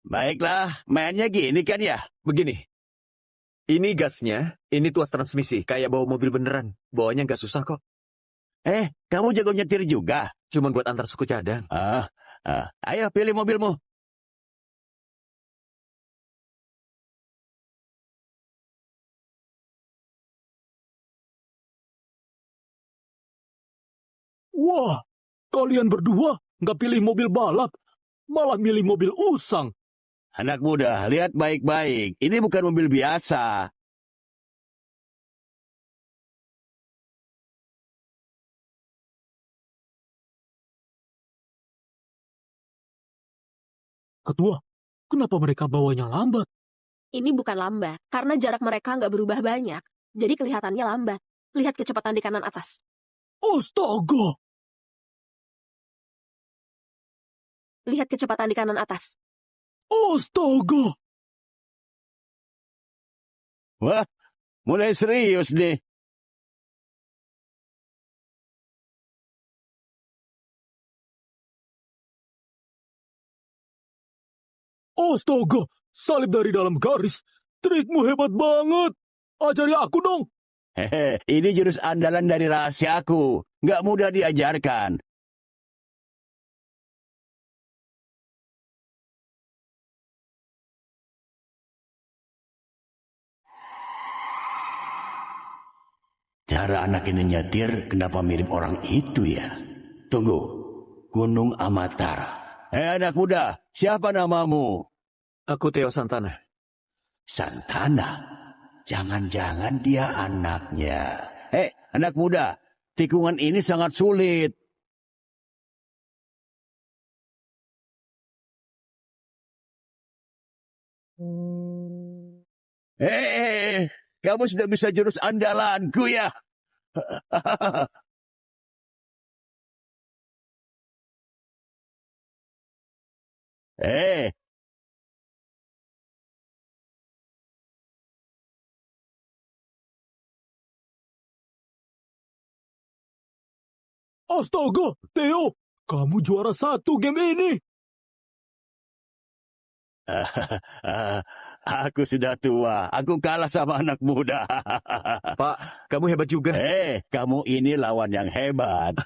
Baiklah, mainnya gini kan ya? Begini. Ini gasnya, ini tuas transmisi. Kayak bawa mobil beneran. Bawanya nggak susah kok. Kamu jago nyetir juga? Cuman buat antar suku cadang. Ayo pilih mobilmu. Wah, kalian berdua nggak pilih mobil balap, malah milih mobil usang. Anak muda, lihat baik-baik. Ini bukan mobil biasa. Ketua, kenapa mereka bawanya lambat? Ini bukan lambat, karena jarak mereka nggak berubah banyak. Jadi kelihatannya lambat. Lihat kecepatan di kanan atas. Astaga! Lihat kecepatan di kanan atas. Astaga! Wah, mulai serius nih. Astaga! Salib dari dalam garis. Trikmu hebat banget. Ajari aku dong. Ini jurus andalan dari rahasiaku. Nggak mudah diajarkan. Cara anak ini nyetir, kenapa mirip orang itu ya? Tunggu, Gunung Amatara. Anak muda, siapa namamu? Aku Theo Santana. Santana? Jangan-jangan dia anaknya. Anak muda, tikungan ini sangat sulit. Kamu sudah bisa jurus andalanku ya? Astaga, Theo, kamu juara 1 game ini. Aku sudah tua. Aku kalah sama anak muda. Pak, kamu hebat juga. Kamu ini lawan yang hebat.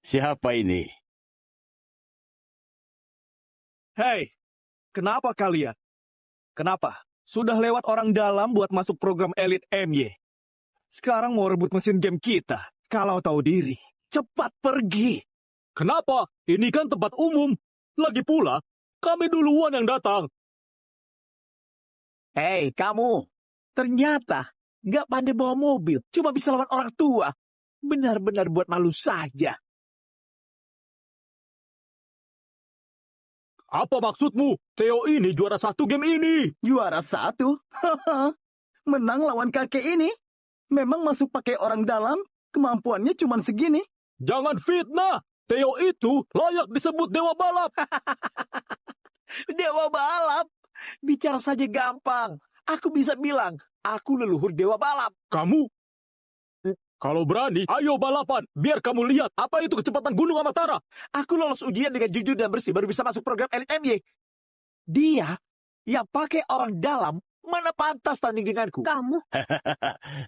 Siapa ini? Hei, kenapa kalian? Kenapa? Sudah lewat orang dalam buat masuk program Elite MY. Sekarang mau rebut mesin game kita. Kalau tahu diri, cepat pergi. Kenapa? Ini kan tempat umum. Lagi pula, kami duluan yang datang. Hei, kamu. Ternyata nggak pandai bawa mobil. Cuma bisa lawan orang tua. Benar-benar buat malu saja. Apa maksudmu? Theo ini juara 1 game ini. Juara 1? Menang lawan kakek ini? Memang masuk pakai orang dalam? Kemampuannya cuma segini. Jangan fitnah. Theo itu layak disebut dewa balap. Dewa balap? Bicara saja gampang. Aku bisa bilang, aku leluhur dewa balap. Kamu? Kalau berani, ayo balapan. Biar kamu lihat apa itu kecepatan Gunung Amatara. Aku lolos ujian dengan jujur dan bersih baru bisa masuk program Elite MY. Dia yang pakai orang dalam mana pantas tanding denganku. Kamu?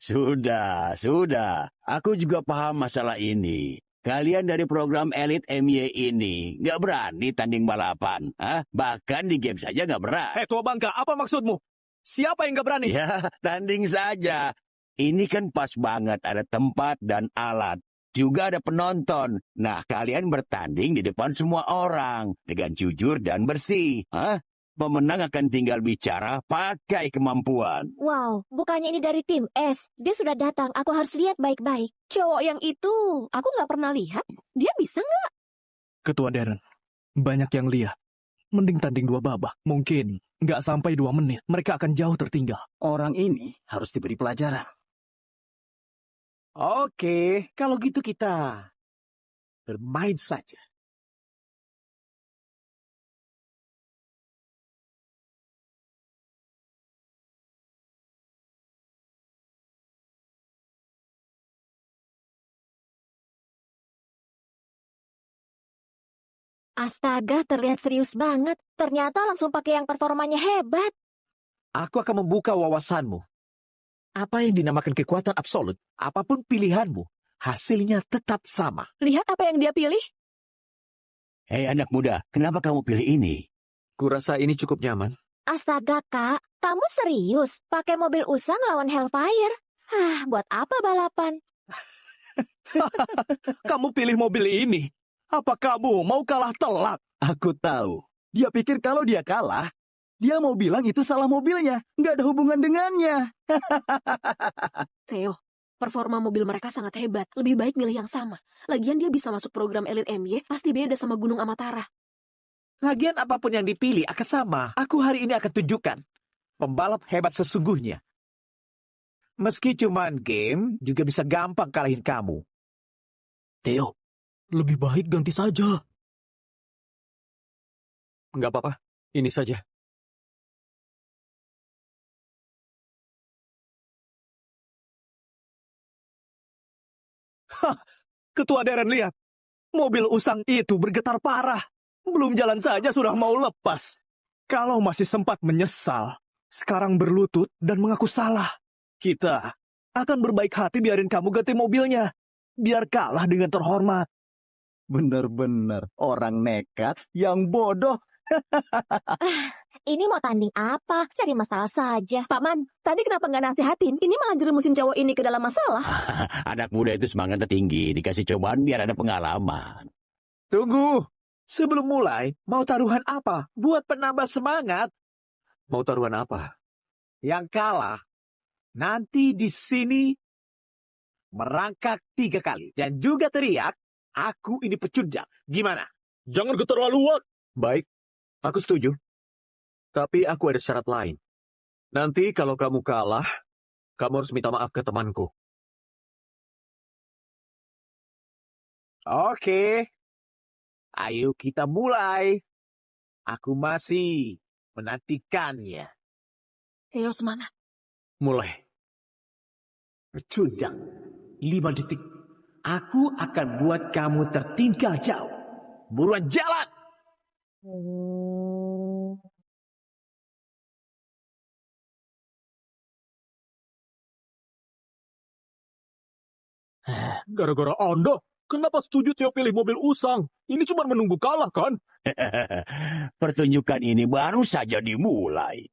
Sudah. Aku juga paham masalah ini. Kalian dari program Elite MY ini nggak berani tanding balapan. Bahkan di game saja nggak berani. Hei, tua bangka, apa maksudmu? Siapa yang nggak berani? Ya, tanding saja. Ini kan pas banget, ada tempat dan alat. Juga ada penonton. Nah, kalian bertanding di depan semua orang. Dengan jujur dan bersih. Pemenang akan tinggal bicara pakai kemampuan. Wow, bukannya ini dari tim S. Dia sudah datang, aku harus lihat baik-baik. Cowok yang itu, aku nggak pernah lihat. Dia bisa nggak? Ketua Darren, banyak yang lihat. Mending tanding 2 babak. Mungkin nggak sampai 2 menit, mereka akan jauh tertinggal. Orang ini harus diberi pelajaran. Oke, kalau gitu kita bermain saja. Astaga, terlihat serius banget. Ternyata langsung pakai yang performanya hebat. Aku akan membuka wawasanmu. Apa yang dinamakan kekuatan absolut, apapun pilihanmu, hasilnya tetap sama. Lihat apa yang dia pilih. Hei anak muda, kenapa kamu pilih ini? Kurasa ini cukup nyaman. Astaga, Kak. Kamu serius? Pakai mobil usang lawan Hellfire? Buat apa balapan? Kamu pilih mobil ini. Apa kamu mau kalah telak? Aku tahu. Dia pikir kalau dia kalah, dia mau bilang itu salah mobilnya. Nggak ada hubungan dengannya. Theo, performa mobil mereka sangat hebat. Lebih baik milih yang sama. Lagian dia bisa masuk program Elite MY, pasti beda sama Gunung Amatara. Lagian apapun yang dipilih akan sama. Aku hari ini akan tunjukkan pembalap hebat sesungguhnya. Meski cuman game, juga bisa gampang kalahin kamu. Theo, lebih baik ganti saja. Nggak apa-apa, ini saja. Ketua Darren lihat. Mobil usang itu bergetar parah. Belum jalan saja sudah mau lepas. Kalau masih sempat menyesal, sekarang berlutut dan mengaku salah. Kita akan berbaik hati biarin kamu ganti mobilnya. Biar kalah dengan terhormat. Bener-bener orang nekat yang bodoh. Ini mau tanding apa? Cari masalah saja. Paman, tadi kenapa nggak nasihatin? Ini malah jerumusin cowok ini ke dalam masalah. Anak muda itu semangatnya tinggi, dikasih cobaan biar ada pengalaman. Tunggu. Sebelum mulai, mau taruhan apa? Buat penambah semangat. Mau taruhan apa? Yang kalah, nanti di sini merangkak 3 kali. Dan juga teriak, aku ini pecundang. Gimana? Jangan keterlaluan. Baik, aku setuju. Tapi aku ada syarat lain. Nanti kalau kamu kalah, kamu harus minta maaf ke temanku. Oke. Ayo kita mulai. Aku masih menantikannya. Theo, semangat. Mulai. Pecundang. 5 detik. Aku akan buat kamu tertinggal jauh. Buruan jalan! Gara-gara Anda, kenapa setuju Theo pilih mobil usang? Ini cuma menunggu kalah, kan? Pertunjukan ini baru saja dimulai.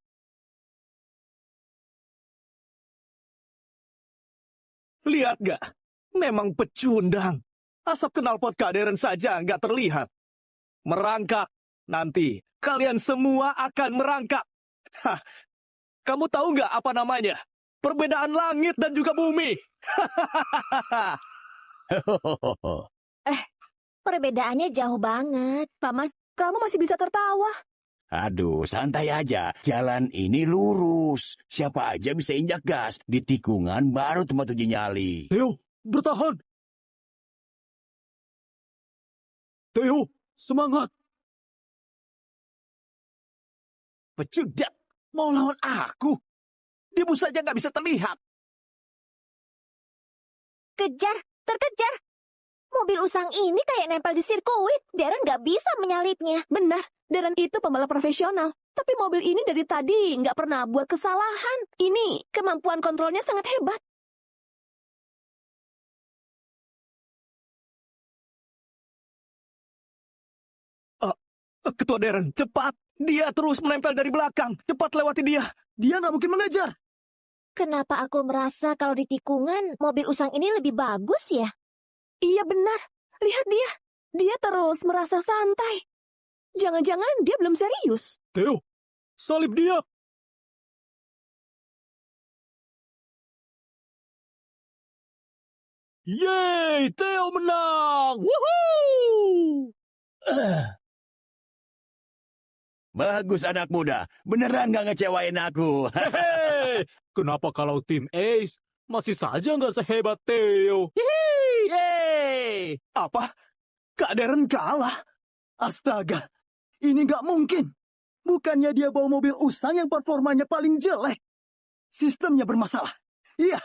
Lihat gak? Memang pecundang. Asap knalpot Darren saja nggak terlihat. Merangkak. Nanti kalian semua akan merangkak. Kamu tahu nggak apa namanya? Perbedaan langit dan juga bumi. Perbedaannya jauh banget. Paman, kamu masih bisa tertawa. Aduh, santai aja. Jalan ini lurus. Siapa aja bisa injak gas. Di tikungan baru tempat uji nyali. Theo, bertahan. Theo, semangat. Pecundang. Mau lawan aku? Dia saja nggak bisa terlihat. Kejar, terkejar. Mobil usang ini kayak nempel di sirkuit. Darren nggak bisa menyalipnya. Benar, Darren itu pembalap profesional. Tapi mobil ini dari tadi nggak pernah buat kesalahan. Ini kemampuan kontrolnya sangat hebat. Ketua Darren, cepat. Dia terus menempel dari belakang. Cepat lewati dia. Dia nggak mungkin mengejar. Kenapa aku merasa kalau di tikungan mobil usang ini lebih bagus ya? Iya benar. Lihat dia. Dia terus merasa santai. Jangan-jangan dia belum serius. Theo, salib dia. Yeay, Theo menang. Woohoo! Bagus anak muda. Beneran gak ngecewain aku. Hehehe. Kenapa kalau tim Ace masih saja nggak sehebat Theo. Yeay! Apa? Kak Darren kalah? Astaga, ini nggak mungkin. Bukannya dia bawa mobil usang yang performanya paling jelek. Sistemnya bermasalah. Iya,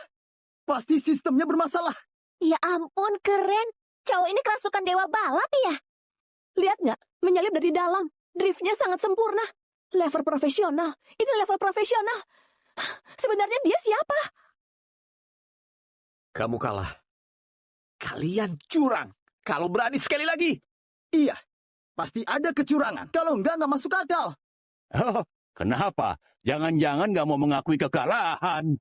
pasti sistemnya bermasalah. Ya ampun, keren. Cowok ini kerasukan dewa balap ya? Lihat nggak? Menyalip dari dalam. Driftnya sangat sempurna. Level profesional. Ini level profesional. Sebenarnya dia siapa? Kamu kalah. Kalian curang. Kalau berani sekali lagi. Iya, pasti ada kecurangan. Kalau nggak masuk akal. Oh, kenapa? Jangan-jangan nggak mau mengakui kekalahan.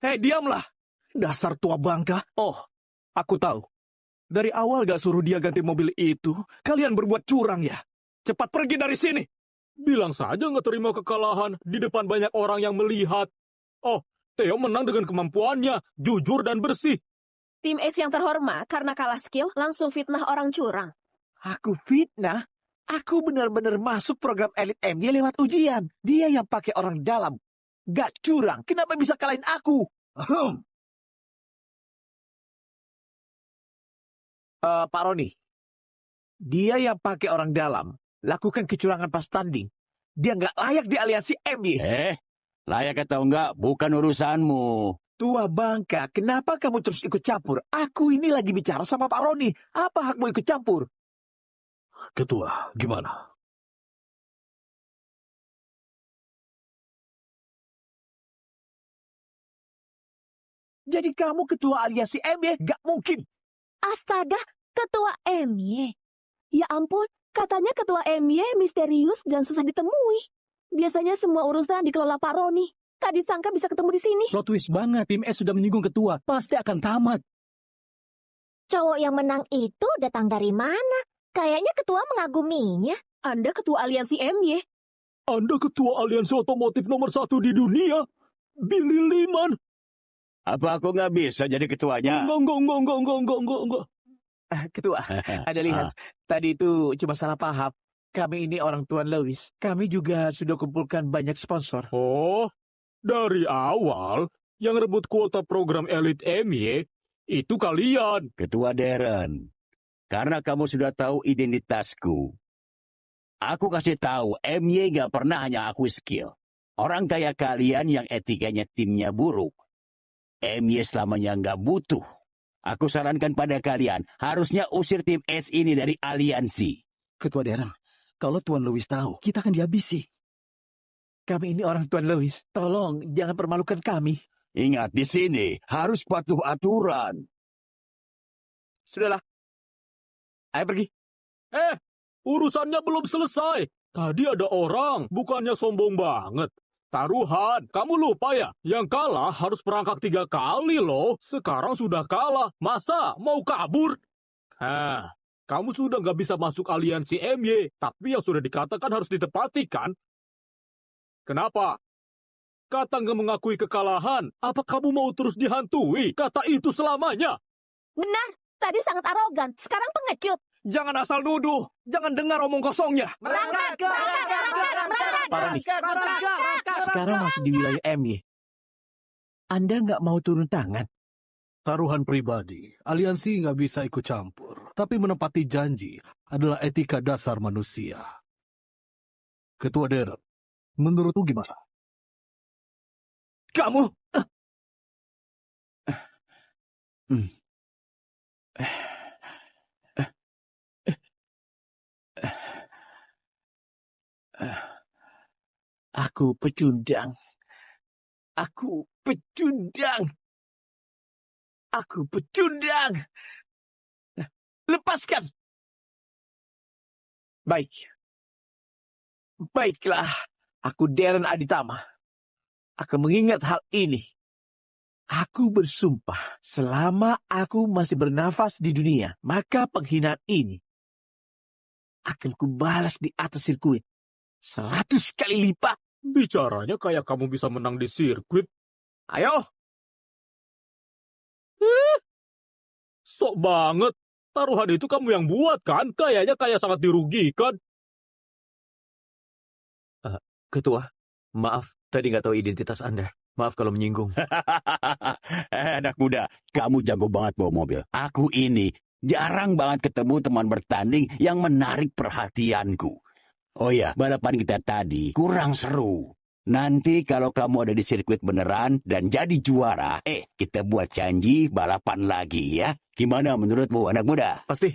Hei, diamlah. Dasar tua bangka. Oh, aku tahu. Dari awal gak suruh dia ganti mobil itu, kalian berbuat curang ya. Cepat pergi dari sini. Bilang saja nggak terima kekalahan di depan banyak orang yang melihat. Oh, Theo menang dengan kemampuannya, jujur dan bersih. Tim Ace yang terhormat karena kalah skill langsung fitnah orang curang. Aku fitnah? Aku benar-benar masuk program Elite M. Dia lewat ujian. Dia yang pakai orang dalam. Gak curang. Kenapa bisa kalahin aku? Pak Roni. Dia yang pakai orang dalam. Lakukan kecurangan pas tanding. Dia nggak layak di aliansi MY. Layak atau enggak, bukan urusanmu. Tua bangka, kenapa kamu terus ikut campur? Aku ini lagi bicara sama Pak Roni. Apa hakmu ikut campur? Ketua, gimana? Jadi kamu ketua aliansi MY? Gak mungkin. Astaga, ketua MY. Ya ampun, katanya ketua MY misterius dan susah ditemui. Biasanya semua urusan dikelola Pak Roni. Tak disangka bisa ketemu di sini. Plot twist banget, tim S sudah menyinggung ketua. Pasti akan tamat. Cowok yang menang itu datang dari mana? Kayaknya ketua mengaguminya. Anda ketua aliansi MY. Anda ketua aliansi otomotif nomor 1 di dunia. Billy Liman. Apa aku nggak bisa jadi ketuanya? Enggak. Ketua, ada lihat. Tadi itu cuma salah paham. Kami ini orang Tuan Lewis. Kami juga sudah kumpulkan banyak sponsor. Oh, dari awal yang rebut kuota program Elite MY itu kalian. Ketua Darren, karena kamu sudah tahu identitasku. Aku kasih tahu, MY nggak pernah hanya akui skill. Orang kayak kalian yang etikanya timnya buruk. MY selamanya nggak butuh. Aku sarankan pada kalian, harusnya usir tim S ini dari aliansi. Ketua Darren, kalau Tuan Lewis tahu, kita akan dihabisi. Kami ini orang Tuan Lewis. Tolong, jangan permalukan kami. Ingat, di sini harus patuh aturan. Sudahlah. Ayo pergi. Urusannya belum selesai. Tadi ada orang, bukannya sombong banget. Taruhan, kamu lupa ya? Yang kalah harus merangkak 3 kali loh. Sekarang sudah kalah, masa mau kabur? Kamu sudah nggak bisa masuk aliansi MY, tapi yang sudah dikatakan harus ditepati kan? Kenapa? Kata nggak mengakui kekalahan, apa kamu mau terus dihantui? Kata itu selamanya. Benar, tadi sangat arogan, sekarang pengecut. Jangan asal nuduh, jangan dengar omong kosongnya. Sekarang masih di wilayah MY. Anda nggak mau turun tangan? Taruhan pribadi, aliansi nggak bisa ikut campur. Tapi menepati janji adalah etika dasar manusia. Ketua Darren, menurutmu gimana? Kamu... Aku pecundang. Aku pecundang. Aku pecundang. Lepaskan. Baik. Baiklah. Aku Darren Aditama. Akan mengingat hal ini. Aku bersumpah, selama aku masih bernafas di dunia, maka penghinaan ini akan kubalas di atas sirkuit 100 kali lipat. Bicaranya kayak kamu bisa menang di sirkuit. Ayo. Sok banget. Taruhan itu kamu yang buat kan? Kayaknya kayak sangat dirugikan. Ketua, maaf, tadi nggak tahu identitas Anda. Maaf kalau menyinggung. Anak muda, kamu jago banget bawa mobil. Aku ini jarang banget ketemu teman bertanding yang menarik perhatianku. Oh ya, balapan kita tadi kurang seru. Nanti kalau kamu ada di sirkuit beneran dan jadi juara, kita buat janji balapan lagi ya. Gimana menurutmu anak muda? Pasti.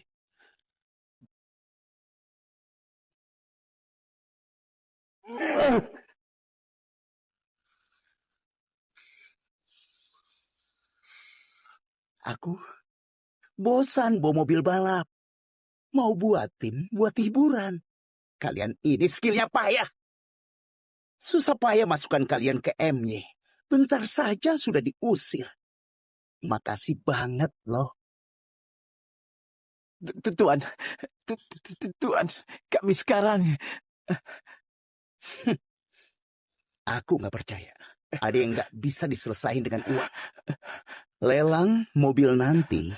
Aku bosan bawa mobil balap. Mau buat tim, buat hiburan. Kalian ini skillnya payah. Susah payah masukkan kalian ke MY. Bentar saja sudah diusir. Makasih banget loh. Tuan, kami sekarang... Aku nggak percaya. Ada yang nggak bisa diselesaikan dengan uang. Lelang mobil nanti,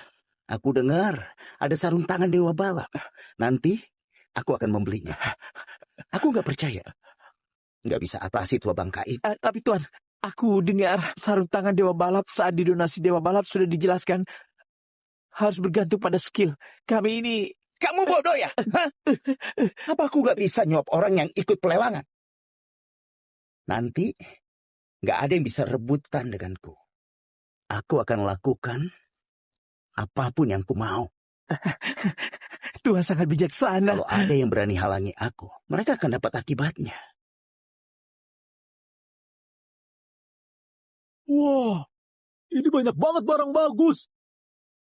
aku dengar ada sarung tangan dewa balap. Nanti aku akan membelinya. Aku nggak percaya. Nggak bisa atasi tua bangka itu. Tapi Tuan, aku dengar sarung tangan dewa balap saat di donasi dewa balap sudah dijelaskan harus bergantung pada skill. Kami ini... Kamu bodoh ya? Apa aku nggak bisa nyuap orang yang ikut pelelangan? Nanti nggak ada yang bisa rebutan denganku. Aku akan lakukan apapun yang ku mau. Tuhan sangat bijaksana. Kalau ada yang berani halangi aku, mereka akan dapat akibatnya. Wah, ini banyak banget barang bagus.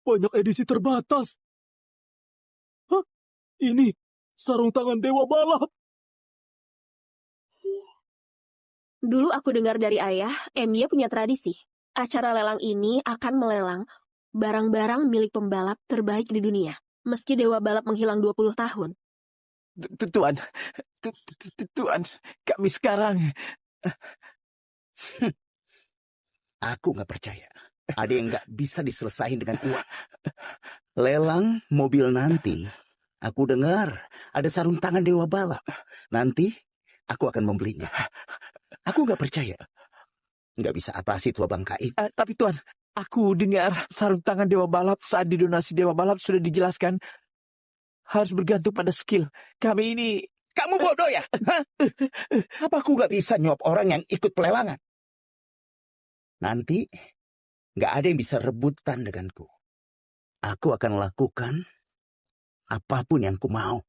Banyak edisi terbatas. Hah? Ini sarung tangan dewa balap. Dulu aku dengar dari ayah, MY punya tradisi. Acara lelang ini akan melelang barang-barang milik pembalap terbaik di dunia. Meski dewa balap menghilang 20 tahun. Tuan, kami sekarang... Aku nggak percaya. Ada yang nggak bisa diselesaikan dengan uang. Lelang mobil nanti, aku dengar ada sarung tangan dewa balap. Nanti aku akan membelinya. Aku nggak percaya. Nggak bisa atasi tua bangka itu. Tapi Tuan, aku dengar sarung tangan dewa balap saat di donasi dewa balap sudah dijelaskan harus bergantung pada skill. Kami ini... Kamu bodoh ya? Apa aku nggak bisa nyuap orang yang ikut pelelangan? Nanti nggak ada yang bisa rebutan denganku. Aku akan lakukan apapun yang ku mau.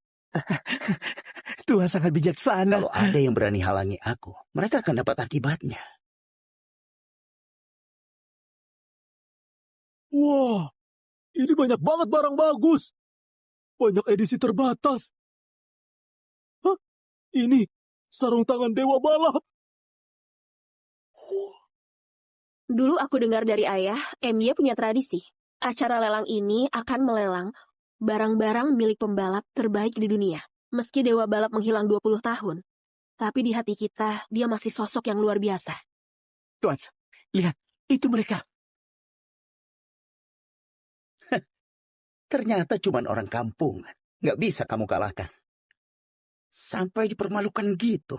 Tuhan sangat bijaksana. Kalau ada yang berani halangi aku, mereka akan dapat akibatnya. Wah, ini banyak banget barang bagus. Banyak edisi terbatas. Hah? Ini sarung tangan dewa balap. Dulu aku dengar dari ayah, MY punya tradisi. Acara lelang ini akan melelang barang-barang milik pembalap terbaik di dunia. Meski dewa balap menghilang 20 tahun. Tapi di hati kita, dia masih sosok yang luar biasa. Tuan, lihat, itu mereka. Ternyata cuma orang kampung. Nggak bisa kamu kalahkan. Sampai dipermalukan gitu.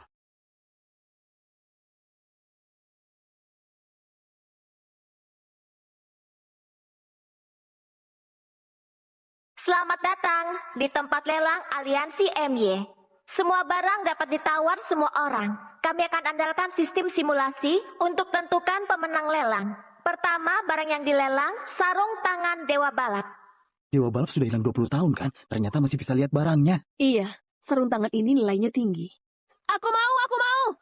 Selamat datang di tempat lelang Aliansi MY. Semua barang dapat ditawar semua orang. Kami akan andalkan sistem simulasi untuk tentukan pemenang lelang. Pertama, barang yang dilelang, sarung tangan dewa balap. Dewa balap sudah hilang 20 tahun kan? Ternyata masih bisa lihat barangnya. Iya, sarung tangan ini nilainya tinggi. Aku mau!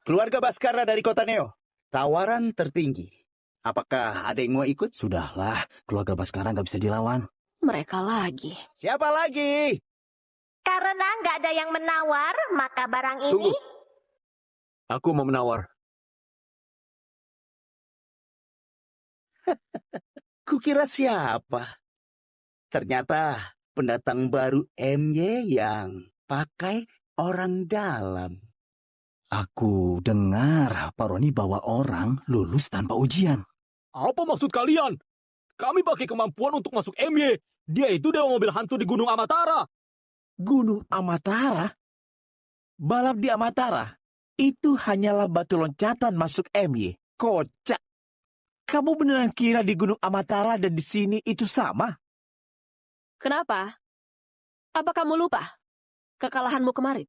Keluarga Baskara dari kota Neo. Tawaran tertinggi. Apakah ada yang mau ikut? Sudahlah, keluarga Baskara nggak bisa dilawan. Mereka lagi. Siapa lagi? Karena nggak ada yang menawar, maka barang ini... Tunggu. Aku mau menawar. Kukira siapa? Ternyata pendatang baru MY yang pakai orang dalam. Aku dengar Pak Roni bawa orang lulus tanpa ujian. Apa maksud kalian? Kami pakai kemampuan untuk masuk MY. Dia itu dewa mobil hantu di Gunung Amatara. Gunung Amatara? Balap di Amatara? Itu hanyalah batu loncatan masuk MY. Kocak. Kamu beneran kira di Gunung Amatara dan di sini itu sama? Kenapa? Apa kamu lupa kekalahanmu kemarin?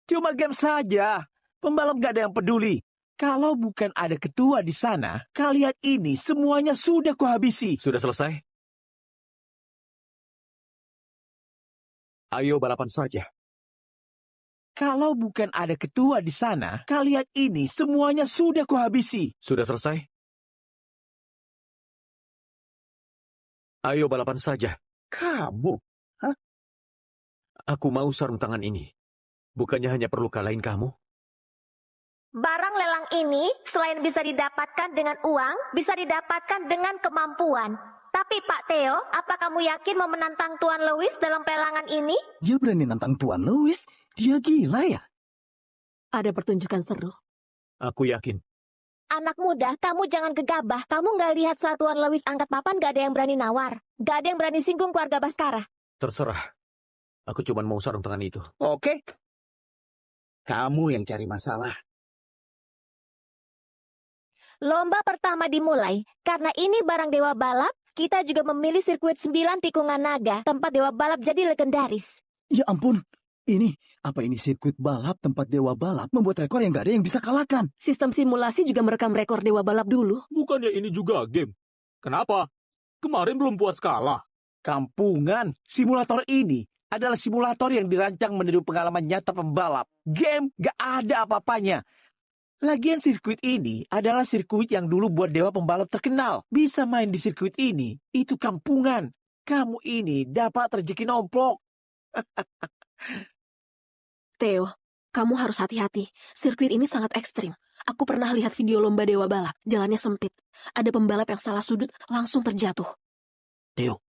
Cuma game saja. Pembalap gak ada yang peduli. Kalau bukan ada ketua di sana, kalian ini semuanya sudah kuhabisi. Sudah selesai? Ayo balapan saja. Kalau bukan ada ketua di sana, kalian ini semuanya sudah kuhabisi. Sudah selesai? Ayo balapan saja. Kamu? Hah? Aku mau sarung tangan ini. Bukannya hanya perlu kalahin kamu? Barang lelang ini selain bisa didapatkan dengan uang, bisa didapatkan dengan kemampuan. Tapi Pak Theo, apa kamu yakin mau menantang Tuan Lewis dalam pelelangan ini? Dia berani nantang Tuan Lewis? Dia gila ya? Ada pertunjukan seru. Aku yakin. Anak muda, kamu jangan gegabah. Kamu nggak lihat saat Tuan Lewis angkat papan gak ada yang berani nawar. Gak ada yang berani singgung keluarga Baskara. Terserah. Aku cuma mau sarung tangan itu. Oke. Kamu yang cari masalah. Lomba pertama dimulai. Karena ini barang Dewa Balap, kita juga memilih sirkuit 9 tikungan naga, tempat Dewa Balap jadi legendaris. Ya ampun, apa ini sirkuit balap tempat Dewa Balap membuat rekor yang gak ada yang bisa kalahkan. Sistem simulasi juga merekam rekor Dewa Balap dulu. Bukannya ini juga game? Kenapa? Kemarin belum puas kalah. Kampungan, simulator ini adalah simulator yang dirancang meniru pengalaman nyata pembalap. Game gak ada apa-apanya. Lagian sirkuit ini adalah sirkuit yang dulu buat dewa pembalap terkenal. Bisa main di sirkuit ini, itu kampungan. Kamu ini dapat rezeki nomplok. Theo, kamu harus hati-hati. Sirkuit ini sangat ekstrim. Aku pernah lihat video lomba Dewa Balap. Jalannya sempit. Ada pembalap yang salah sudut langsung terjatuh. Theo,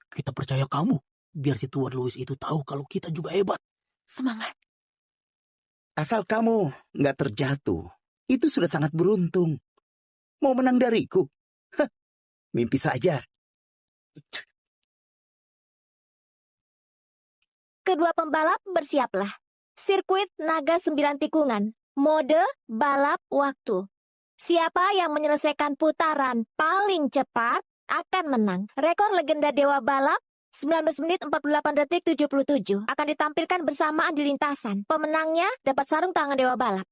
kita percaya kamu. Biar si Tuan Lewis itu tahu kalau kita juga hebat. Semangat. Asal kamu nggak terjatuh, itu sudah sangat beruntung. Mau menang dariku? Hah, mimpi saja. Kedua pembalap bersiaplah. Sirkuit naga 9 tikungan. Mode balap waktu. Siapa yang menyelesaikan putaran paling cepat akan menang. Rekor legenda Dewa Balap 19 menit 48 detik 77 akan ditampilkan bersamaan di lintasan. Pemenangnya dapat sarung tangan Dewa Balap.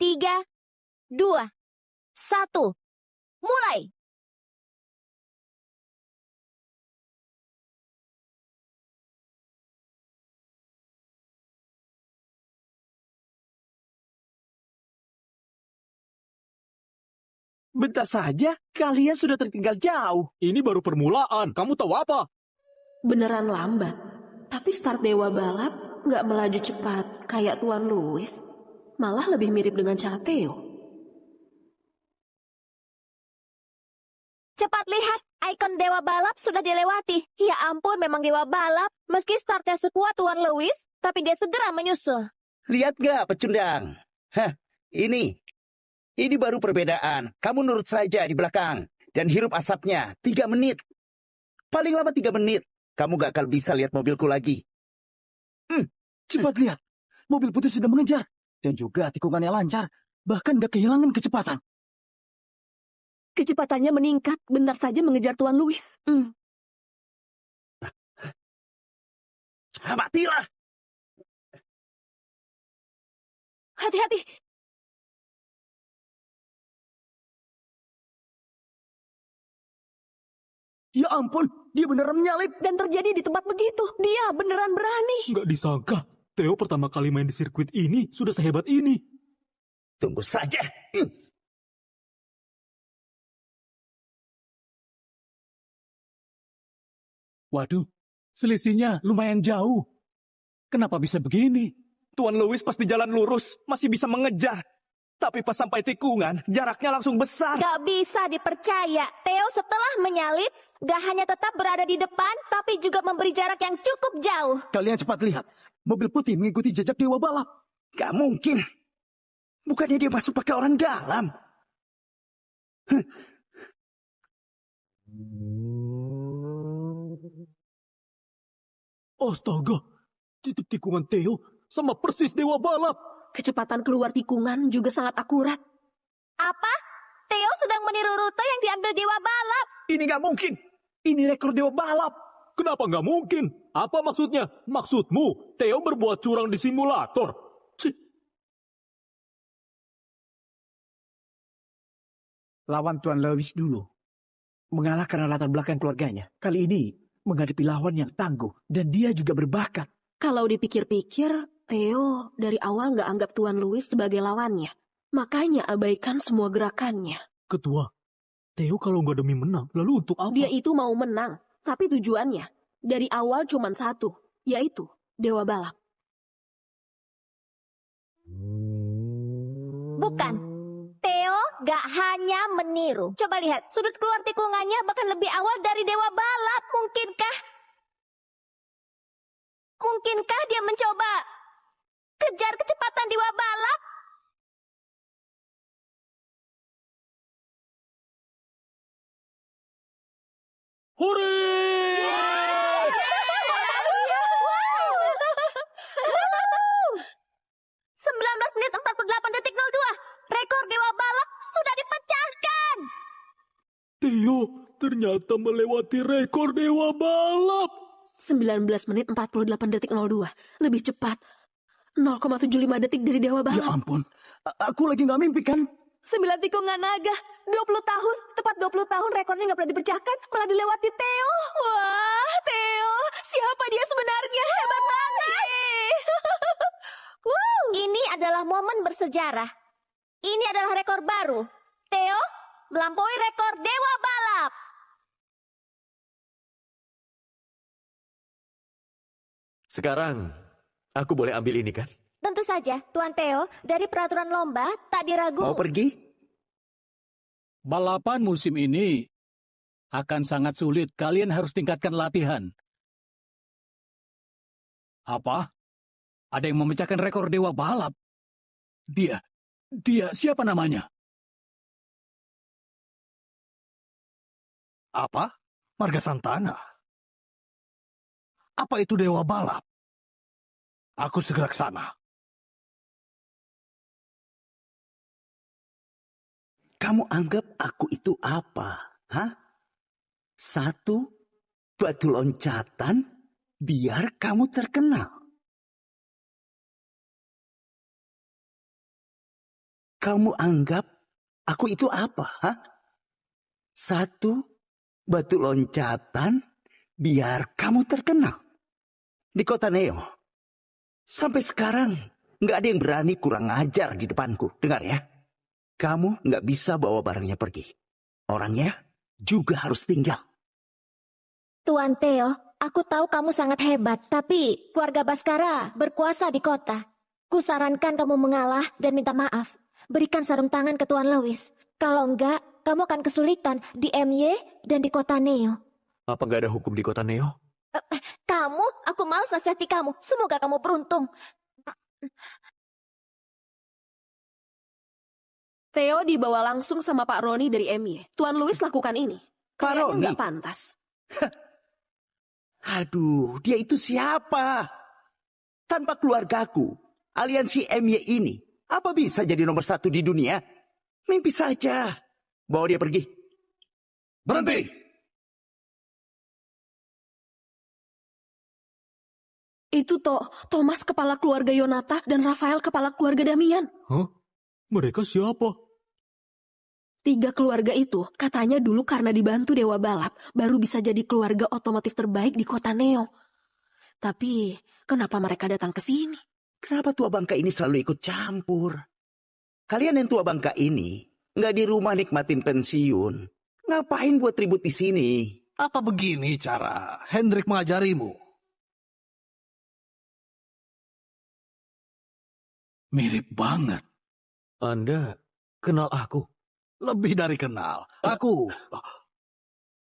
3, 2, 1, mulai! Bentar saja, kalian sudah tertinggal jauh. Ini baru permulaan. Kamu tahu apa? Beneran lambat. Tapi start Dewa Balap nggak melaju cepat kayak Tuan Lewis. Malah lebih mirip dengan cara Theo. Cepat lihat, ikon Dewa Balap sudah dilewati. Ya ampun, memang Dewa Balap. Meski startnya sekuat Tuan Lewis, tapi dia segera menyusul. Lihat gak, pecundang? Hah, ini baru perbedaan. Kamu nurut saja di belakang. Dan hirup asapnya 3 menit. Paling lama 3 menit. Kamu gak akan bisa lihat mobilku lagi. Cepat lihat. Mobil putih sudah mengejar. Dan juga tikungannya lancar. Bahkan gak kehilangan kecepatan. Kecepatannya meningkat, benar saja mengejar Tuan Lewis. Matilah! Hati-hati. Ya ampun, dia beneran menyalip. Dan terjadi di tempat begitu. Dia beneran berani. Nggak disangka, Theo pertama kali main di sirkuit ini sudah sehebat ini. Tunggu saja. Waduh, selisihnya lumayan jauh. Kenapa bisa begini? Tuan Lewis pas di jalan lurus masih bisa mengejar. Tapi pas sampai tikungan, jaraknya langsung besar. Gak bisa dipercaya. Theo setelah menyalip, gak hanya tetap berada di depan, tapi juga memberi jarak yang cukup jauh. Kalian cepat lihat. Mobil putih mengikuti jejak Dewa Balap. Gak mungkin. Bukannya dia masuk pakai orang dalam. Astaga, titik-tikungan Theo sama persis Dewa Balap. Kecepatan keluar tikungan juga sangat akurat. Apa? meniru rute yang diambil Dewa Balap. Ini nggak mungkin. Ini rekor Dewa Balap. Kenapa nggak mungkin? Apa maksudnya? Maksudmu, Theo berbuat curang di simulator? Lawan Tuan Lewis dulu. Mengalah karena latar belakang keluarganya. Kali ini menghadapi lawan yang tangguh. Dan dia juga berbakat. Kalau dipikir-pikir, Theo dari awal nggak anggap Tuan Louis sebagai lawannya. Makanya abaikan semua gerakannya. Ketua, Theo kalau nggak demi menang, lalu untuk apa? Dia itu mau menang, tapi tujuannya dari awal cuma satu, yaitu Dewa Balap. Bukan. Theo gak hanya meniru. Coba lihat, sudut keluar tikungannya bahkan lebih awal dari Dewa Balap. Mungkinkah dia mencoba kejar kecepatan Dewa Balap? Hore! 19 menit 48 detik 02. Rekor Dewa Balap sudah dipecahkan. Theo ternyata melewati rekor Dewa Balap. 19 menit 48 detik 02. Lebih cepat. 0,75 detik dari Dewa Balap. Ya ampun, aku lagi nggak mimpi kan? 9 tikungan naga, 20 tahun, tepat 20 tahun rekornya nggak pernah dipecahkan, malah dilewati Theo. Wah, Theo, siapa dia sebenarnya? Hebat banget. Ini adalah momen bersejarah. Ini adalah rekor baru. Theo melampaui rekor Dewa Balap. Sekarang, aku boleh ambil ini kan? Tentu saja, Tuan Theo, dari peraturan lomba tak diragu. Mau pergi? Balapan musim ini akan sangat sulit. Kalian harus tingkatkan latihan. Apa? Ada yang memecahkan rekor Dewa Balap? Dia siapa namanya? Apa? Marga Santana? Apa itu Dewa Balap? Aku segera ke sana. Kamu anggap aku itu apa? Hah? Satu batu loncatan biar kamu terkenal. Kamu anggap aku itu apa? Hah? Satu batu loncatan biar kamu terkenal. Di kota Neo, sampai sekarang nggak ada yang berani kurang ajar di depanku. Dengar ya. Kamu nggak bisa bawa barangnya pergi. Orangnya juga harus tinggal. Tuan Theo, aku tahu kamu sangat hebat, tapi keluarga Baskara berkuasa di kota. Kusarankan kamu mengalah dan minta maaf. Berikan sarung tangan ke Tuan Lewis. Kalau enggak, kamu akan kesulitan di MY dan di kota Neo. Apa nggak ada hukum di kota Neo? Aku malas nasihati kamu. Semoga kamu beruntung. Theo dibawa langsung sama Pak Roni dari MY. Tuan Louis lakukan ini. Pak Kayaknya Roni? nggak pantas. Aduh, dia itu siapa? Tanpa keluargaku, aliansi MY ini, apa bisa jadi nomor 1 di dunia? Mimpi saja. Bawa dia pergi. Berhenti! Itu Thomas kepala keluarga Yonata dan Rafael kepala keluarga Damian. Hah? Mereka siapa? 3 keluarga itu katanya dulu karena dibantu Dewa Balap baru bisa jadi keluarga otomotif terbaik di kota Neo. Tapi kenapa mereka datang ke sini? Kenapa tua bangka ini selalu ikut campur? Kalian yang tua bangka ini nggak di rumah nikmatin pensiun. Ngapain buat ribut di sini? Apa begini cara Hendrik mengajarimu? Mirip banget. Anda kenal aku? Lebih dari kenal. Aku.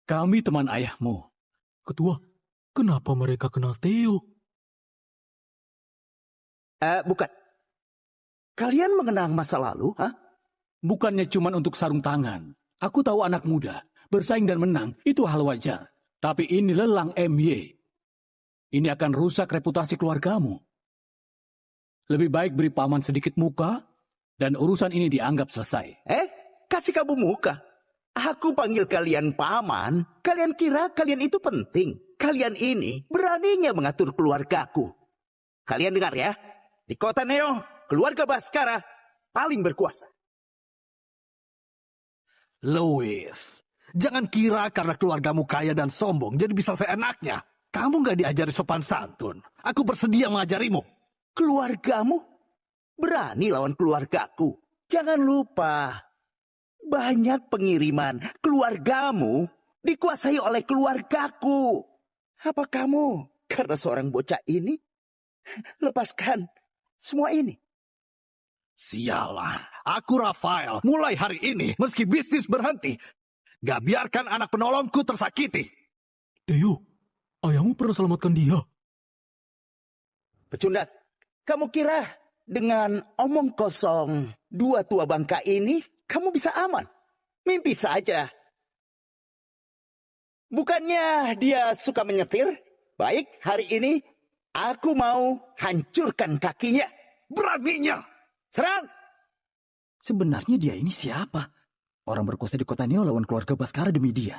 Kami teman ayahmu. Ketua, kenapa mereka kenal Theo? Bukan. Kalian mengenang masa lalu, ha? Bukannya cuma untuk sarung tangan. Aku tahu anak muda. Bersaing dan menang, itu hal wajar. Tapi ini lelang MY. Ini akan rusak reputasi keluargamu. Lebih baik beri paman sedikit muka, dan urusan ini dianggap selesai. Kasih kamu muka. Aku panggil kalian paman. Kalian kira kalian itu penting. Kalian ini beraninya mengatur keluargaku. Kalian dengar ya. Di kota Neo, keluarga Baskara paling berkuasa. Louis, jangan kira karena keluargamu kaya dan sombong jadi bisa seenaknya. Kamu nggak diajari sopan santun. Aku bersedia mengajarimu. Keluargamu? Berani lawan keluargaku. Jangan lupa, banyak pengiriman keluargamu dikuasai oleh keluargaku. Apa kamu karena seorang bocah ini lepaskan semua ini? Sialan, aku Rafael. Mulai hari ini, meski bisnis berhenti, gak biarkan anak penolongku tersakiti. Theo, ayahmu pernah selamatkan dia. Pecundat, kamu kira dengan omong kosong dua tua bangka ini, kamu bisa aman? Mimpi saja. Bukannya dia suka menyetir? Baik, hari ini aku mau hancurkan kakinya. Beraninya! Serang! Sebenarnya dia ini siapa? Orang berkuasa di kota Neo lawan keluarga Baskara demi dia.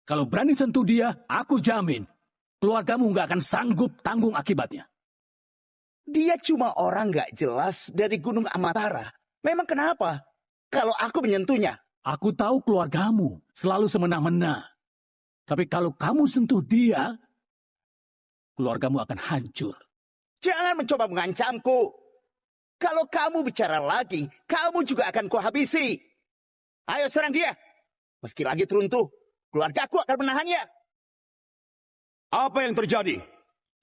Kalau berani sentuh dia, aku jamin keluargamu nggak akan sanggup tanggung akibatnya. Dia cuma orang nggak jelas dari Gunung Amatara. Memang kenapa? Kalau aku menyentuhnya. Aku tahu keluargamu selalu semena-mena. Tapi kalau kamu sentuh dia, keluargamu akan hancur. Jangan mencoba mengancamku. Kalau kamu bicara lagi, kamu juga akan kuhabisi. Ayo serang dia. Meski lagi teruntuh, keluargaku akan menahannya. Apa yang terjadi?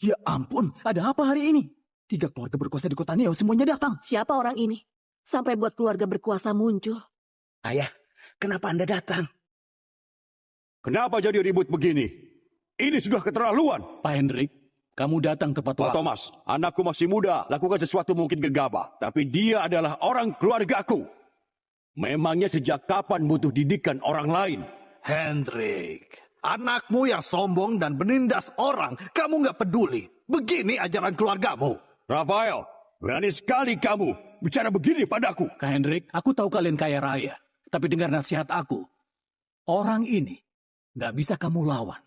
Ya ampun, ada apa hari ini? 3 keluarga berkuasa di kota Neo semuanya datang. Siapa orang ini? Sampai buat keluarga berkuasa muncul. Ayah, kenapa Anda datang? Kenapa jadi ribut begini? Ini sudah keterlaluan. Pak Hendrik, kamu datang tepat Pak waktu. Thomas, anakku masih muda, lakukan sesuatu mungkin gegabah. Tapi dia adalah orang keluargaku. Memangnya sejak kapan butuh didikan orang lain? Hendrik, anakmu yang sombong dan menindas orang, kamu nggak peduli. Begini ajaran keluargamu. Rafael, berani sekali kamu bicara begini padaku. Kak Hendrik, aku tahu kalian kaya raya. Tapi dengar nasihat aku. Orang ini nggak bisa kamu lawan.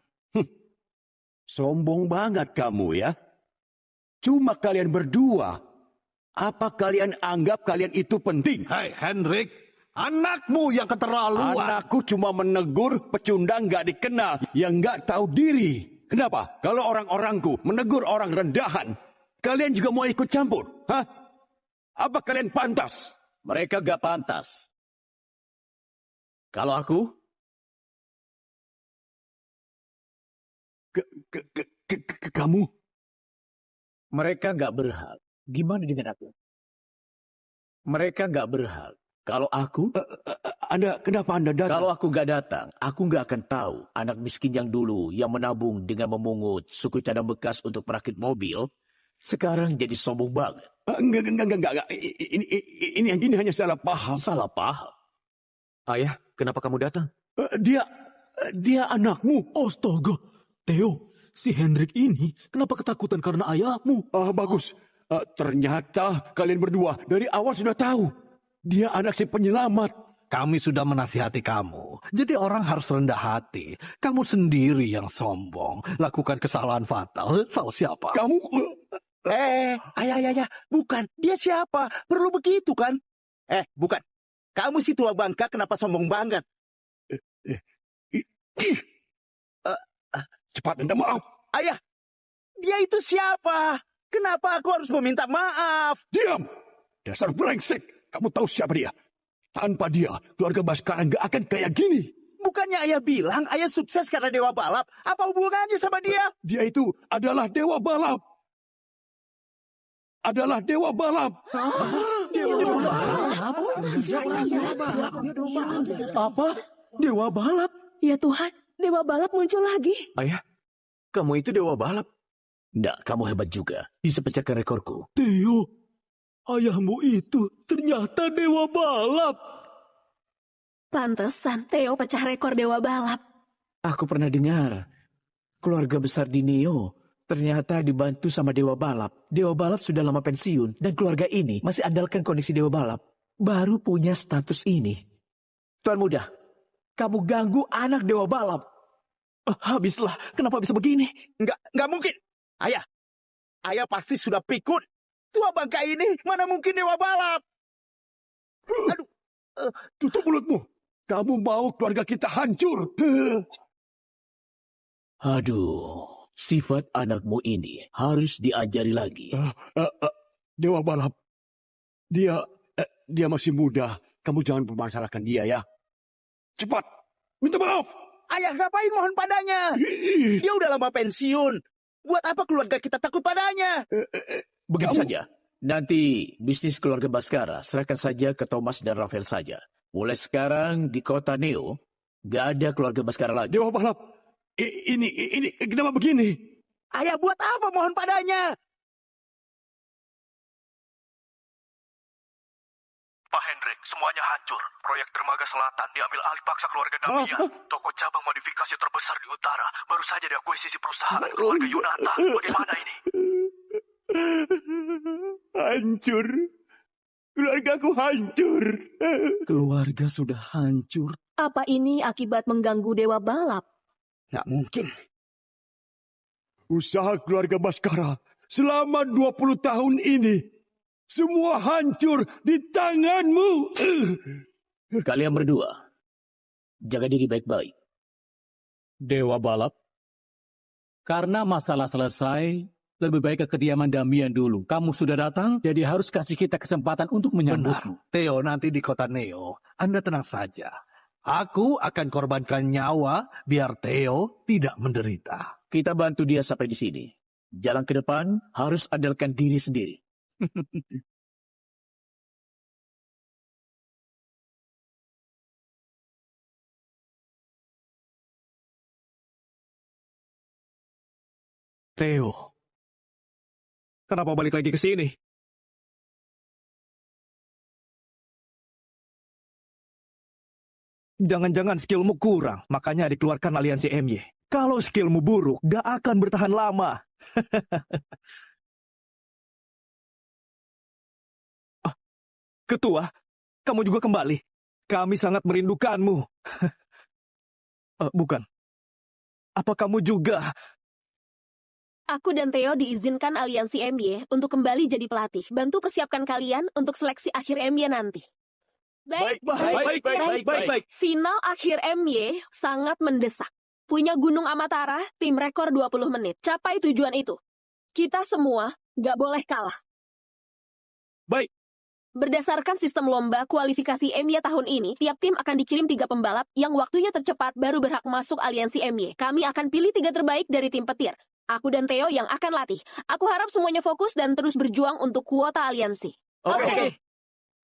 Sombong banget kamu ya. Cuma kalian berdua. Apa kalian anggap kalian itu penting? Hei Hendrik, anakmu yang keterlaluan. Anakku cuma menegur pecundang nggak dikenal yang nggak tahu diri. Kenapa? Kalau orang-orangku menegur orang rendahan, kalian juga mau ikut campur? Hah? Apa kalian pantas? Mereka gak pantas. Kalau aku, kamu? Mereka gak berhak. Gimana dengan aku? Mereka gak berhak. Kalau aku, kenapa Anda datang? Kalau aku gak datang, aku gak akan tahu anak miskin yang dulu yang menabung dengan memungut suku cadang bekas untuk merakit mobil, sekarang jadi sombong banget. Enggak. Ini hanya salah paham. Salah paham? Ayah, kenapa kamu datang? Dia anakmu. Astaga, Theo, si Hendrik ini kenapa ketakutan karena ayahmu? Bagus. Ternyata kalian berdua dari awal sudah tahu. Dia anak si penyelamat. Kami sudah menasihati kamu. Jadi orang harus rendah hati. Kamu sendiri yang sombong. Lakukan kesalahan fatal. Tahu siapa? Kamu... Ayah. Bukan. Dia siapa? Perlu begitu kan? Bukan. Kamu si tua bangka kenapa sombong banget? Cepat minta maaf. Ayah, dia itu siapa? Kenapa aku harus meminta maaf? Diam! Dasar brengsek. Kamu tahu siapa dia? Tanpa dia, keluarga Baskara nggak akan kayak gini. Bukannya ayah bilang ayah sukses karena dewa balap? Apa hubungannya sama dia? Dia itu adalah dewa balap. Dewa balap. Apa? Dewa balap? Ya Tuhan, dewa balap muncul lagi. Ayah, kamu itu dewa balap. Nggak, kamu hebat juga. Bisa pecahkan rekorku. Theo, ayahmu itu ternyata dewa balap. Pantesan Theo pecah rekor dewa balap. Aku pernah dengar, keluarga besar di Neo ternyata dibantu sama dewa balap. Dewa balap sudah lama pensiun, dan keluarga ini masih andalkan kondisi dewa balap. Baru punya status ini. Tuan muda, Kamu ganggu anak dewa balap. Habislah, kenapa bisa begini? Nggak mungkin. Ayah pasti sudah pikun. Tua bangka ini mana mungkin dewa balap. Aduh. Tutup mulutmu. Kamu mau keluarga kita hancur. Aduh, sifat anakmu ini harus diajari lagi. Dewa balap. Dia masih muda. Kamu jangan permasalahkan dia ya. Cepat, minta maaf. Ayah ngapain mohon padanya? Dia udah lama pensiun. Buat apa keluarga kita takut padanya? Begitu saja. Nanti bisnis keluarga Baskara serahkan saja ke Thomas dan Rafael saja. Mulai sekarang di kota Neo, gak ada keluarga Baskara lagi. Dewa balap, ini kenapa begini? Ayah buat apa mohon padanya? Pak Hendrik, semuanya hancur. Proyek Dermaga Selatan diambil alih paksa keluarga Damian. Toko cabang modifikasi terbesar di utara baru saja diakuisisi perusahaan keluarga Yunata. Bagaimana ini? Hancur. Keluargaku hancur. Keluarga sudah hancur. Apa ini akibat mengganggu dewa balap? Nggak mungkin. Usaha keluarga Baskara selama 20 tahun ini semua hancur di tanganmu. Kalian berdua, jaga diri baik-baik. Dewa balap, karena masalah selesai, lebih baik ke kediaman Damian dulu. Kamu sudah datang, jadi harus kasih kita kesempatan untuk menyambutmu. Benar, Theo, nanti di kota Neo, Anda tenang saja. Aku akan korbankan nyawa biar Theo tidak menderita. Kita bantu dia sampai di sini. Jalan ke depan harus andalkan diri sendiri. Theo, kenapa balik lagi ke sini? Jangan-jangan skillmu kurang, makanya dikeluarkan aliansi MY. Kalau skillmu buruk, gak akan bertahan lama. Ketua, kamu juga kembali. Kami sangat merindukanmu. Bukan. Apa kamu juga? Aku dan Theo diizinkan aliansi MY untuk kembali jadi pelatih. Bantu persiapkan kalian untuk seleksi akhir MY nanti. Baik. Final akhir MY sangat mendesak. Punya Gunung Amatara, tim rekor 20 menit. Capai tujuan itu. Kita semua gak boleh kalah. Baik. Berdasarkan sistem lomba kualifikasi MY tahun ini, tiap tim akan dikirim 3 pembalap yang waktunya tercepat baru berhak masuk aliansi MY. Kami akan pilih 3 terbaik dari tim petir. Aku dan Theo yang akan latih. Aku harap semuanya fokus dan terus berjuang untuk kuota aliansi. Oke.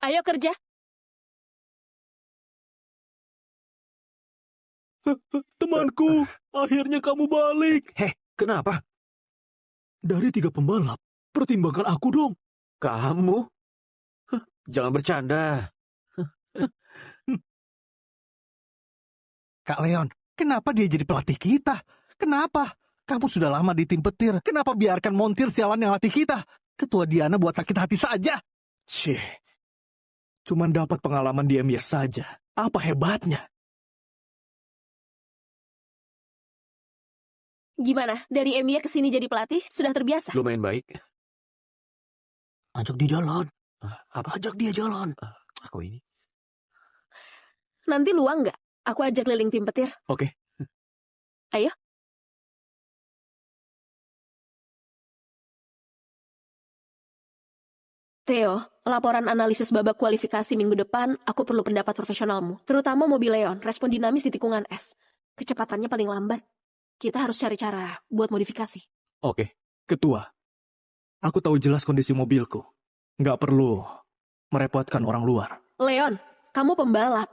Ayo kerja. Temanku, akhirnya kamu balik. Kenapa? Dari 3 pembalap, pertimbangkan aku dong. Kamu? Jangan bercanda. Kak Leon, kenapa dia jadi pelatih kita? Kenapa? Kamu sudah lama di tim petir. Kenapa biarkan montir sialan yang latih kita? Ketua Diana buat sakit hati saja. Cuman dapat pengalaman di MY saja. Apa hebatnya? Gimana? Dari MY ke sini jadi pelatih, sudah terbiasa? Lumayan baik. Ajak dia jalan. Ajak dia jalan. Aku ini. Nanti luang nggak? Aku ajak keliling tim petir. Oke. Ayo. Theo, laporan analisis babak kualifikasi minggu depan, aku perlu pendapat profesionalmu. Terutama mobil Leon, respon dinamis di tikungan es. Kecepatannya paling lambat. Kita harus cari cara buat modifikasi. Oke, Ketua. Aku tahu jelas kondisi mobilku. Nggak perlu merepotkan orang luar. Leon, kamu pembalap.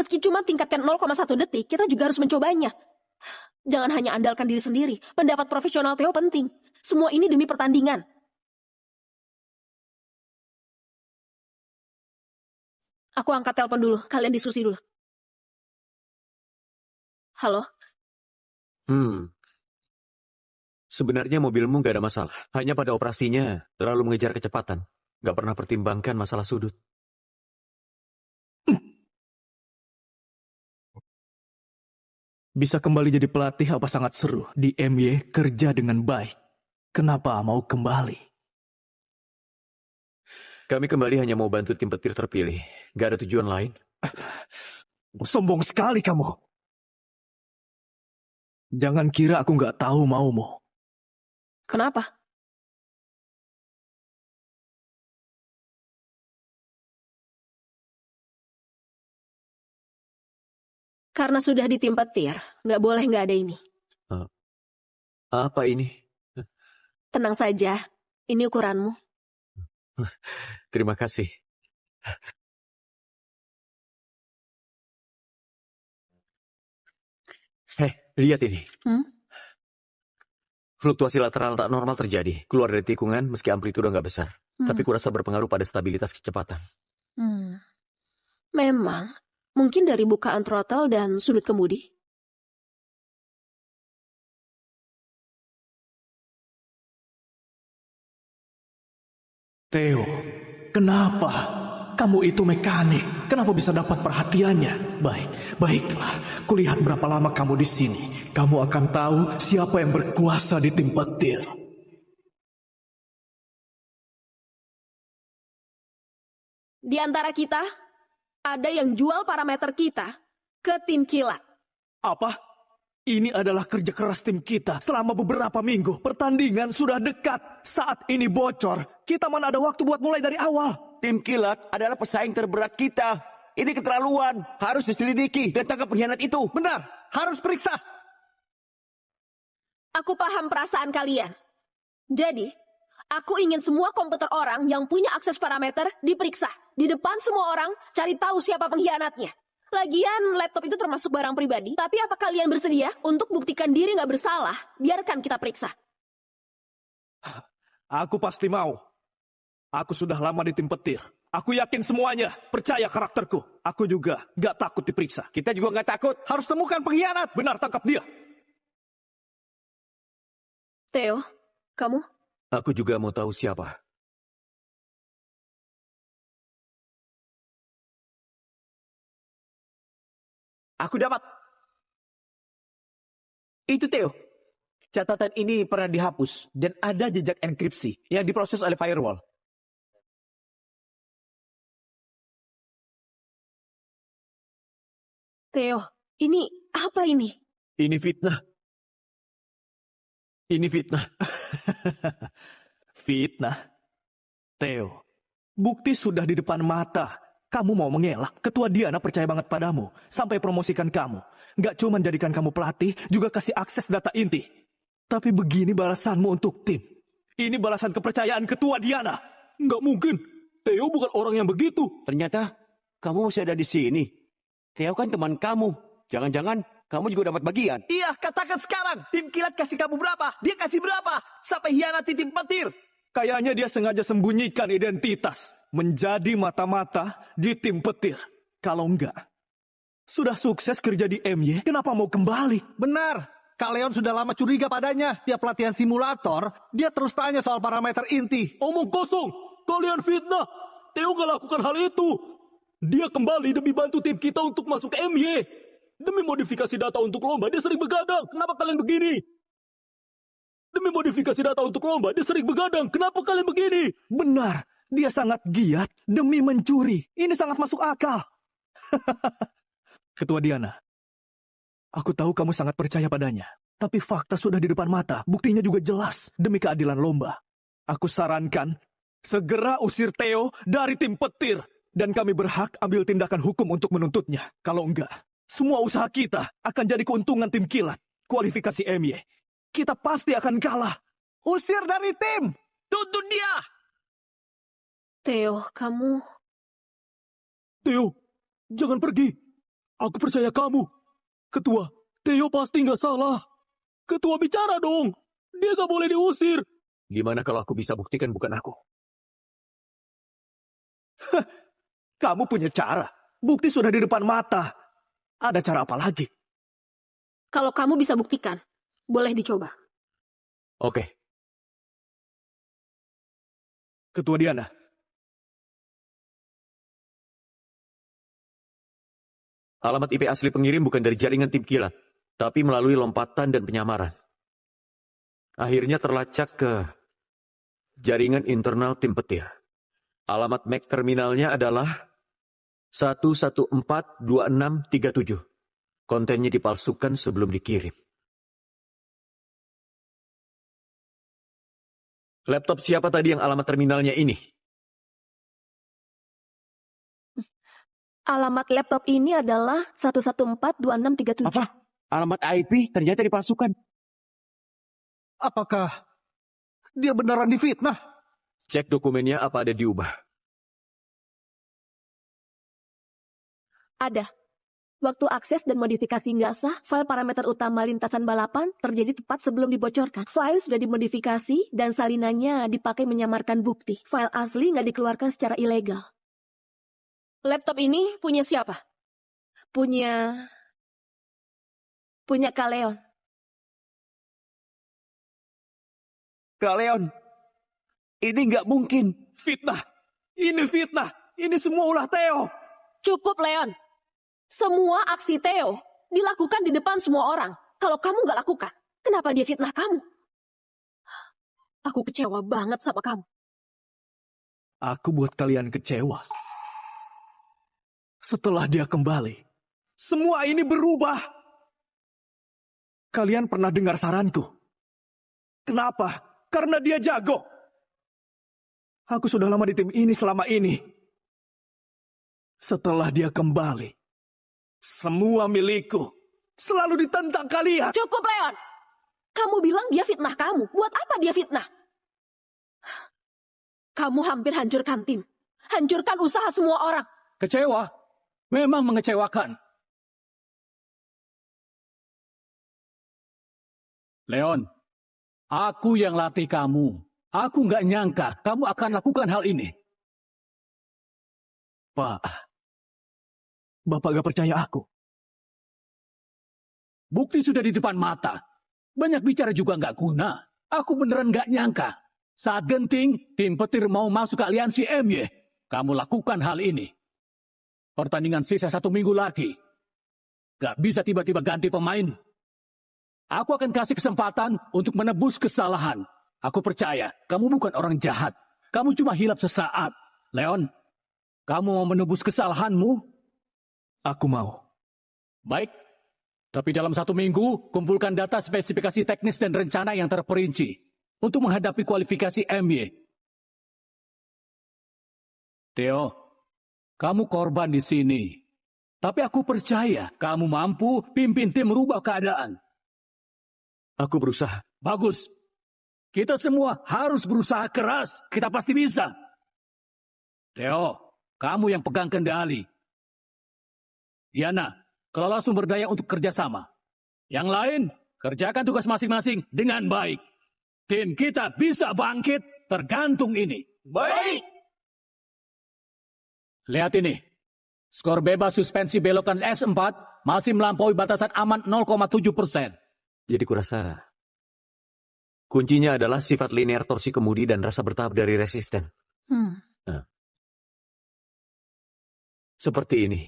Meski cuma tingkatkan 0,1 detik, kita juga harus mencobanya. Jangan hanya andalkan diri sendiri. Pendapat profesional Theo penting. Semua ini demi pertandingan. Aku angkat telepon dulu. Kalian diskusi dulu. Halo? Sebenarnya mobilmu nggak ada masalah. Hanya pada operasinya terlalu mengejar kecepatan. Nggak pernah pertimbangkan masalah sudut. Bisa kembali jadi pelatih apa sangat seru. Di MY kerja dengan baik. Kenapa mau kembali? Kami kembali hanya mau bantu tim petir terpilih. Gak ada tujuan lain. Sombong sekali kamu. Jangan kira aku nggak tahu maumu. Kenapa? Karena sudah di tim petir, nggak boleh nggak ada ini. Apa ini? Tenang saja, ini ukuranmu. Terima kasih. Hei, lihat ini. Fluktuasi lateral tak normal terjadi. Keluar dari tikungan meski amplitudo nggak besar. Tapi kurasa berpengaruh pada stabilitas kecepatan. Memang, mungkin dari bukaan throttle dan sudut kemudi. Theo, kenapa? Kamu itu mekanik. Kenapa bisa dapat perhatiannya? Baiklah. Kulihat berapa lama kamu di sini. Kamu akan tahu siapa yang berkuasa di tim petir. Di antara kita, ada yang jual parameter kita ke tim kilat. Apa? Ini adalah kerja keras tim kita selama beberapa minggu. Pertandingan sudah dekat. Saat ini bocor, kita mana ada waktu buat mulai dari awal. Tim kilat adalah pesaing terberat kita. Ini keterlaluan. Harus diselidiki dan tangkap pengkhianat itu. Benar, harus periksa. Aku paham perasaan kalian. Jadi, aku ingin semua komputer orang yang punya akses parameter diperiksa. Di depan semua orang, cari tahu siapa pengkhianatnya. Lagian, laptop itu termasuk barang pribadi. Tapi apa kalian bersedia untuk buktikan diri nggak bersalah? Biarkan kita periksa. Aku pasti mau. Aku sudah lama di tim petir. Aku yakin semuanya. Percaya karakterku. Aku juga nggak takut diperiksa. Kita juga nggak takut. Harus temukan pengkhianat. Benar, tangkap dia. Theo, kamu? Aku juga mau tahu siapa. Aku dapat. Itu Theo. Catatan ini pernah dihapus dan ada jejak enkripsi yang diproses oleh firewall. Theo, ini apa ini? Ini fitnah. Ini fitnah. Fitnah? Theo, bukti sudah di depan mata. Kamu mau mengelak? Ketua Diana percaya banget padamu. Sampai promosikan kamu. Nggak cuma jadikan kamu pelatih, juga kasih akses data inti. Tapi begini balasanmu untuk tim. Ini balasan kepercayaan Ketua Diana. Nggak mungkin. Theo bukan orang yang begitu. Ternyata kamu masih ada di sini. Theo kan teman kamu. Jangan-jangan kamu juga dapat bagian. Iya, katakan sekarang. Tim kilat kasih kamu berapa? Dia kasih berapa? Sampai hianati tim petir. Kayaknya dia sengaja sembunyikan identitas. Menjadi mata-mata di tim petir. Kalau enggak, sudah sukses kerja di MY, kenapa mau kembali? Benar. Kak Leon sudah lama curiga padanya. Tiap pelatihan simulator, dia terus tanya soal parameter inti. Omong kosong. Kalian fitnah. Theo gak lakukan hal itu. Dia kembali demi bantu tim kita untuk masuk ke MY. Demi modifikasi data untuk lomba, dia sering begadang. Kenapa kalian begini? Demi modifikasi data untuk lomba, dia sering begadang. Kenapa kalian begini? Benar. Dia sangat giat demi mencuri. Ini sangat masuk akal. Ketua Diana, aku tahu kamu sangat percaya padanya. Tapi fakta sudah di depan mata. Buktinya juga jelas demi keadilan lomba. Aku sarankan, segera usir Theo dari tim petir. Dan kami berhak ambil tindakan hukum untuk menuntutnya. Kalau enggak, semua usaha kita akan jadi keuntungan tim kilat. Kualifikasi MY. Kita pasti akan kalah. Usir dari tim. Tuntut dia. Theo, kamu... Theo, jangan pergi. Aku percaya kamu. Ketua, Theo pasti nggak salah. Ketua bicara dong. Dia nggak boleh diusir. Gimana kalau aku bisa buktikan bukan aku? Kamu punya cara. Bukti sudah di depan mata. Ada cara apa lagi? Kalau kamu bisa buktikan, boleh dicoba. Oke. Ketua Diana. Alamat IP asli pengirim bukan dari jaringan tim kilat, tapi melalui lompatan dan penyamaran. Akhirnya terlacak ke jaringan internal tim petir. Alamat MAC terminalnya adalah 1142637. Kontennya dipalsukan sebelum dikirim. Laptop siapa tadi yang alamat terminalnya ini? Alamat laptop ini adalah 1142637. Apa? Alamat IP ternyata dipalsukan. Apakah dia beneran difitnah? Cek dokumennya apa ada diubah. Ada. Waktu akses dan modifikasi nggak sah, file parameter utama lintasan balapan terjadi tepat sebelum dibocorkan. File sudah dimodifikasi dan salinannya dipakai menyamarkan bukti. File asli nggak dikeluarkan secara ilegal. Laptop ini punya siapa? Punya Kak Leon. Kak Leon, ini nggak mungkin. Fitnah. Ini fitnah. Ini semua ulah Theo. Cukup, Leon. Semua aksi Theo dilakukan di depan semua orang. Kalau kamu nggak lakukan, kenapa dia fitnah kamu? Aku kecewa banget sama kamu. Aku buat kalian kecewa. Setelah dia kembali, semua ini berubah. Kalian pernah dengar saranku? Kenapa? Karena dia jago. Aku sudah lama di tim ini selama ini. Setelah dia kembali, semua milikku selalu ditentang kalian. Cukup, Leon. Kamu bilang dia fitnah kamu. Buat apa dia fitnah? Kamu hampir hancurkan tim. Hancurkan usaha semua orang. Kecewa. Memang mengecewakan. Leon, aku yang latih kamu. Aku nggak nyangka kamu akan lakukan hal ini. Pak, Bapak gak percaya aku. Bukti sudah di depan mata. Banyak bicara juga nggak guna. Aku beneran nggak nyangka. Saat genting, tim petir mau masuk ke aliansi MY. Kamu lakukan hal ini. Pertandingan sisa 1 minggu lagi. Gak bisa tiba-tiba ganti pemain. Aku akan kasih kesempatan untuk menebus kesalahan. Aku percaya, kamu bukan orang jahat. Kamu cuma hilap sesaat. Leon, kamu mau menebus kesalahanmu? Aku mau. Baik. Tapi dalam 1 minggu, kumpulkan data spesifikasi teknis dan rencana yang terperinci untuk menghadapi kualifikasi MY. Theo, kamu korban di sini. Tapi aku percaya kamu mampu pimpin tim merubah keadaan. Aku berusaha. Bagus. Kita semua harus berusaha keras. Kita pasti bisa. Theo, kamu yang pegang kendali. Diana, kelola sumber daya untuk kerjasama. Yang lain, kerjakan tugas masing-masing dengan baik. Tim kita bisa bangkit tergantung ini. Baik. Lihat ini. Skor bebas suspensi belokan S4 masih melampaui batasan aman 0,7%. Jadi kurasa kuncinya adalah sifat linear torsi kemudi dan rasa bertahap dari resisten. Nah, seperti ini.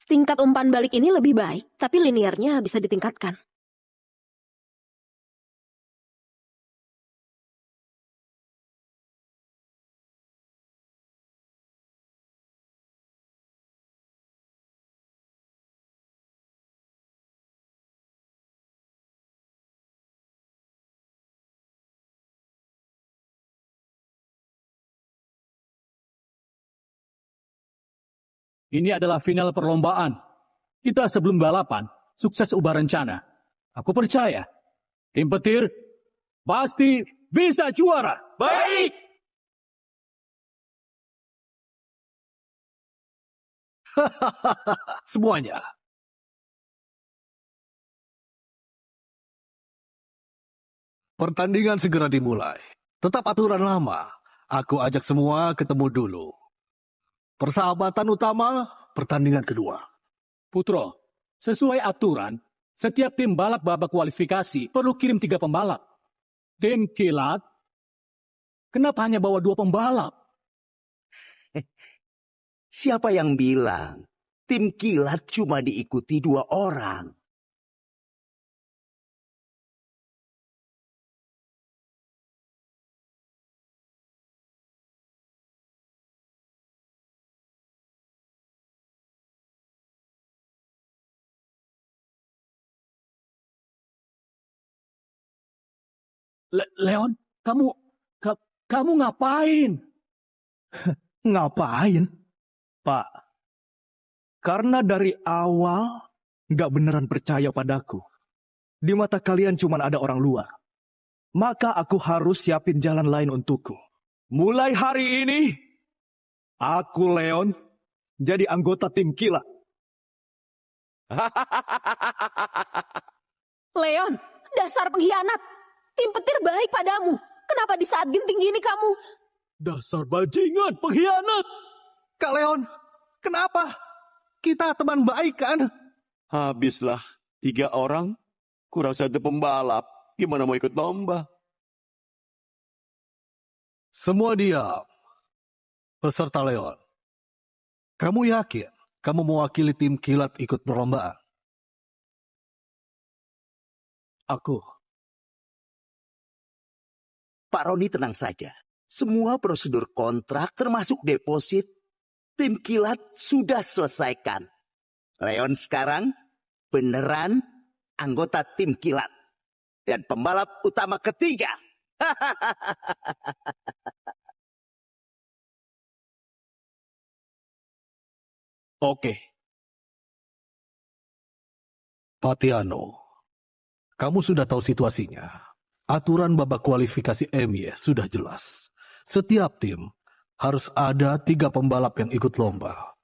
Tingkat umpan balik ini lebih baik, tapi linearnya bisa ditingkatkan. Ini adalah final perlombaan. Kita sebelum balapan, sukses ubah rencana. Aku percaya, tim petir pasti bisa juara. Baik. Semuanya. Pertandingan segera dimulai. Tetap aturan lama. Aku ajak semua ketemu dulu. Persahabatan utama, pertandingan kedua. Putro, sesuai aturan, setiap tim balap babak kualifikasi perlu kirim 3 pembalap. Tim kilat, kenapa hanya bawa 2 pembalap? Siapa yang bilang Tim kilat cuma diikuti 2 orang. Leon, kamu ngapain? Ngapain? Pak, karena dari awal nggak beneran percaya padaku. Di mata kalian cuma ada orang luar. Maka aku harus siapin jalan lain untukku. Mulai hari ini, aku Leon jadi anggota tim kilat. Leon, dasar pengkhianat. Tim petir baik padamu. Kenapa di saat genting gini kamu? Dasar bajingan pengkhianat. Kak Leon, kenapa? Kita teman baik kan? Habislah 3 orang, kurang 1 pembalap. Gimana mau ikut lomba? Semua diam. Peserta Leon. Kamu yakin kamu mewakili tim kilat ikut perlombaan? Aku. Pak Roni tenang saja. Semua prosedur kontrak termasuk deposit tim kilat sudah selesaikan. Leon sekarang beneran anggota tim kilat. Dan pembalap utama ketiga. Oke. Patiano, kamu sudah tahu situasinya. Aturan babak kualifikasi MY sudah jelas. Setiap tim harus ada 3 pembalap yang ikut lomba.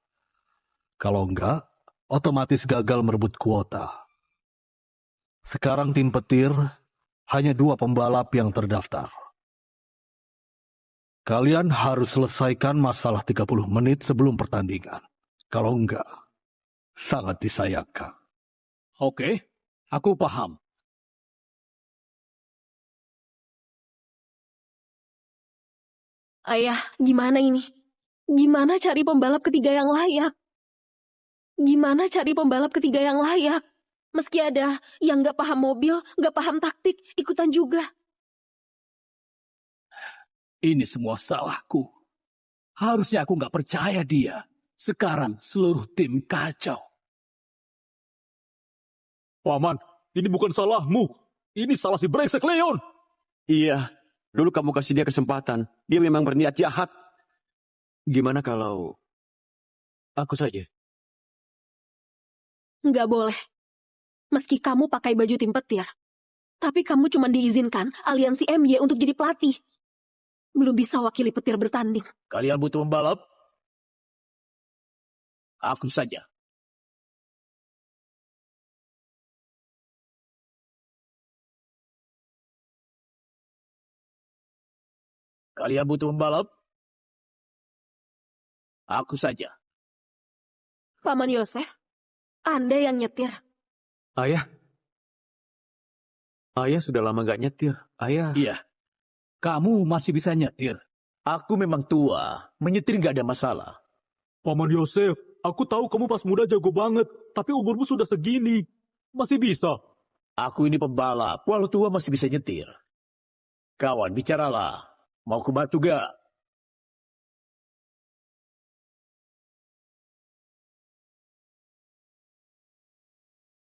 Kalau enggak, otomatis gagal merebut kuota. Sekarang tim petir hanya 2 pembalap yang terdaftar. Kalian harus selesaikan masalah 30 menit sebelum pertandingan. Kalau enggak, sangat disayangkan. Oke, aku paham. Ayah, gimana ini? Gimana cari pembalap ketiga yang layak? Gimana cari pembalap ketiga yang layak? Meski ada yang nggak paham mobil, nggak paham taktik, ikutan juga. Ini semua salahku. Harusnya aku nggak percaya dia. Sekarang seluruh tim kacau. Paman, ini bukan salahmu. Ini salah si brengsek Leon. Iya, dulu kamu kasih dia kesempatan. Dia memang berniat jahat. Gimana kalau aku saja? Nggak boleh. Meski kamu pakai baju tim petir, tapi kamu cuma diizinkan aliansi MY untuk jadi pelatih. Belum bisa wakili petir bertanding. Kalian butuh pembalap? Aku saja. Kalian butuh pembalap? Aku saja. Paman Yosef, Anda yang nyetir. Ayah sudah lama gak nyetir. Ayah. Iya, kamu masih bisa nyetir. Aku memang tua. Menyetir gak ada masalah. Paman Yosef, aku tahu kamu pas muda jago banget. Tapi umurmu sudah segini. Masih bisa. Aku ini pembalap. Walau tua masih bisa nyetir. Kawan, bicaralah. Mau ku bantu gak?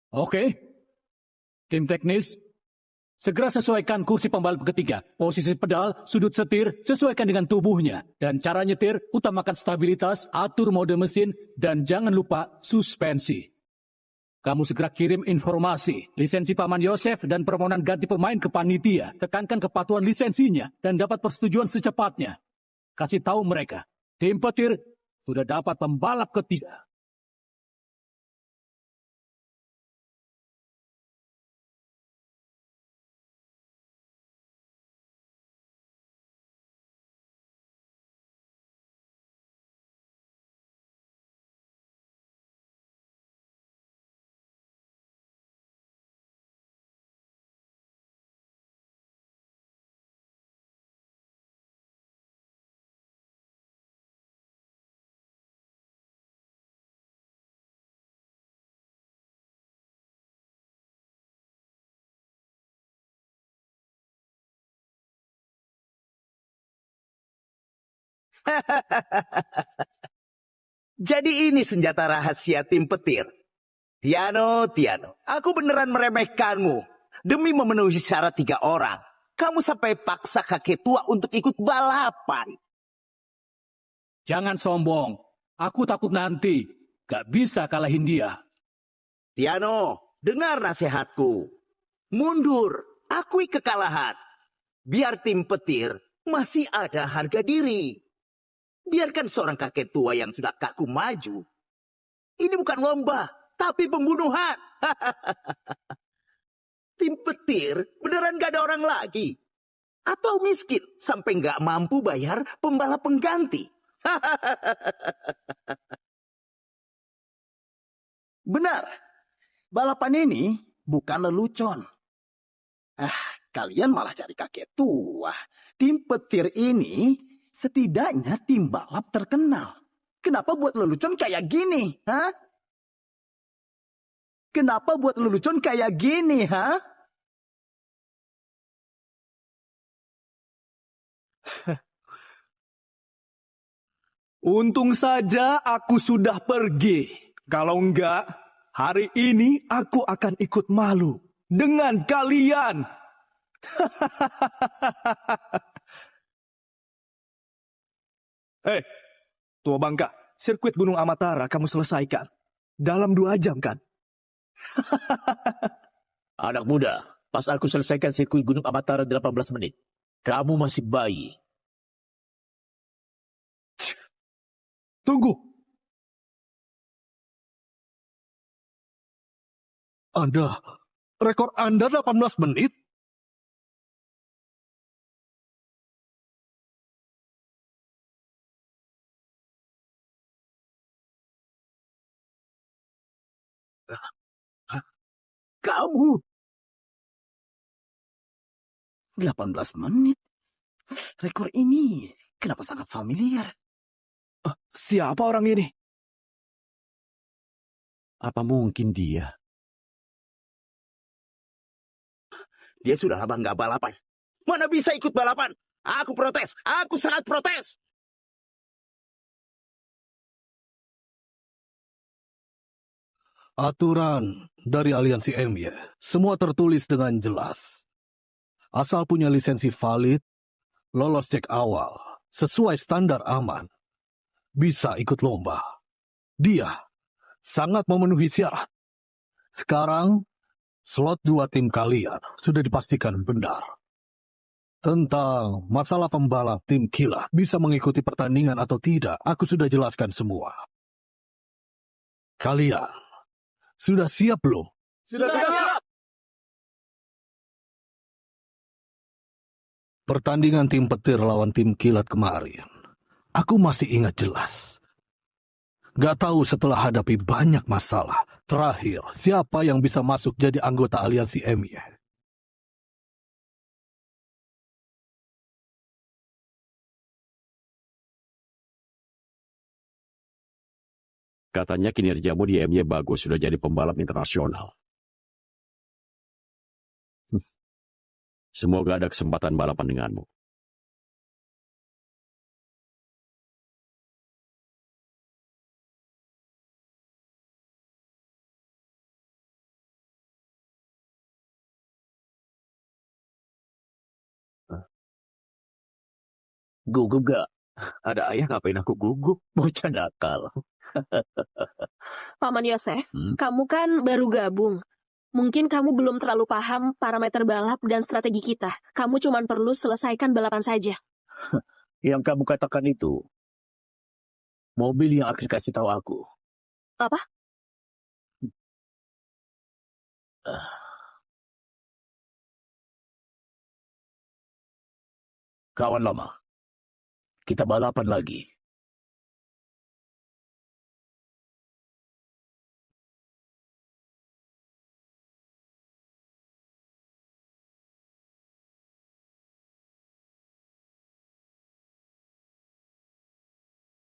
Oke. Tim teknis, segera sesuaikan kursi pembalap ketiga. Posisi pedal, sudut setir, sesuaikan dengan tubuhnya. Dan cara nyetir, utamakan stabilitas, atur mode mesin, dan jangan lupa suspensi. Kamu segera kirim informasi, lisensi Paman Yosef dan permohonan ganti pemain ke panitia. Tekankan kepatuhan lisensinya dan dapat persetujuan secepatnya. Kasih tahu mereka, tim petir sudah dapat pembalap ketiga. Jadi ini senjata rahasia tim petir. Tiano, aku beneran meremehkanmu. Demi memenuhi syarat 3 orang, kamu sampai paksa kakek tua untuk ikut balapan. Jangan sombong. Aku takut nanti gak bisa kalahin dia. Tiano, dengar nasihatku. Mundur, akui kekalahan. Biar tim petir masih ada harga diri. Biarkan seorang kakek tua yang sudah kaku maju. Ini bukan lomba, tapi pembunuhan. Tim petir beneran gak ada orang lagi. Atau miskin sampai gak mampu bayar pembalap pengganti. Benar. Balapan ini bukan lelucon. Kalian malah cari kakek tua. Tim petir ini setidaknya tim balap terkenal. Kenapa buat lelucon kayak gini, ha? Kenapa buat lelucon kayak gini, ha? Untung saja aku sudah pergi. Kalau enggak, hari ini aku akan ikut malu dengan kalian. Tua Bangka, sirkuit Gunung Amatara kamu selesaikan. Dalam 2 jam kan? Anak muda, pas aku selesaikan sirkuit Gunung Amatara 18 menit. Kamu masih bayi. Tunggu. Rekor Anda 18 menit? Kamu 18 menit. Rekor ini kenapa sangat familiar? Siapa orang ini? Apa mungkin dia? Dia sudah lama nggak balapan. Mana bisa ikut balapan? Aku protes. Aku sangat protes. Aturan dari aliansi MY, semua tertulis dengan jelas. Asal punya lisensi valid, lolos cek awal, sesuai standar aman, bisa ikut lomba. Dia sangat memenuhi syarat. Sekarang, slot 2 tim kalian sudah dipastikan benar. Tentang masalah pembalap tim kilat bisa mengikuti pertandingan atau tidak, aku sudah jelaskan semua. Kalian sudah siap belum? Sudah siap. Pertandingan tim petir lawan tim kilat kemarin, aku masih ingat jelas. Gak tahu setelah hadapi banyak masalah, terakhir siapa yang bisa masuk jadi anggota aliansi MY. Katanya kinerjamu di MY bagus, sudah jadi pembalap internasional. Semoga ada kesempatan balapan denganmu. Gugup gak? Ada ayah ngapain aku gugup? Bocah nakal. Paman Yosef, kamu kan baru gabung. Mungkin kamu belum terlalu paham parameter balap dan strategi kita. Kamu cuma perlu selesaikan balapan saja. Yang kamu katakan itu, mobil yang akan kasih tahu aku. Apa? Kawan lama, kita balapan lagi.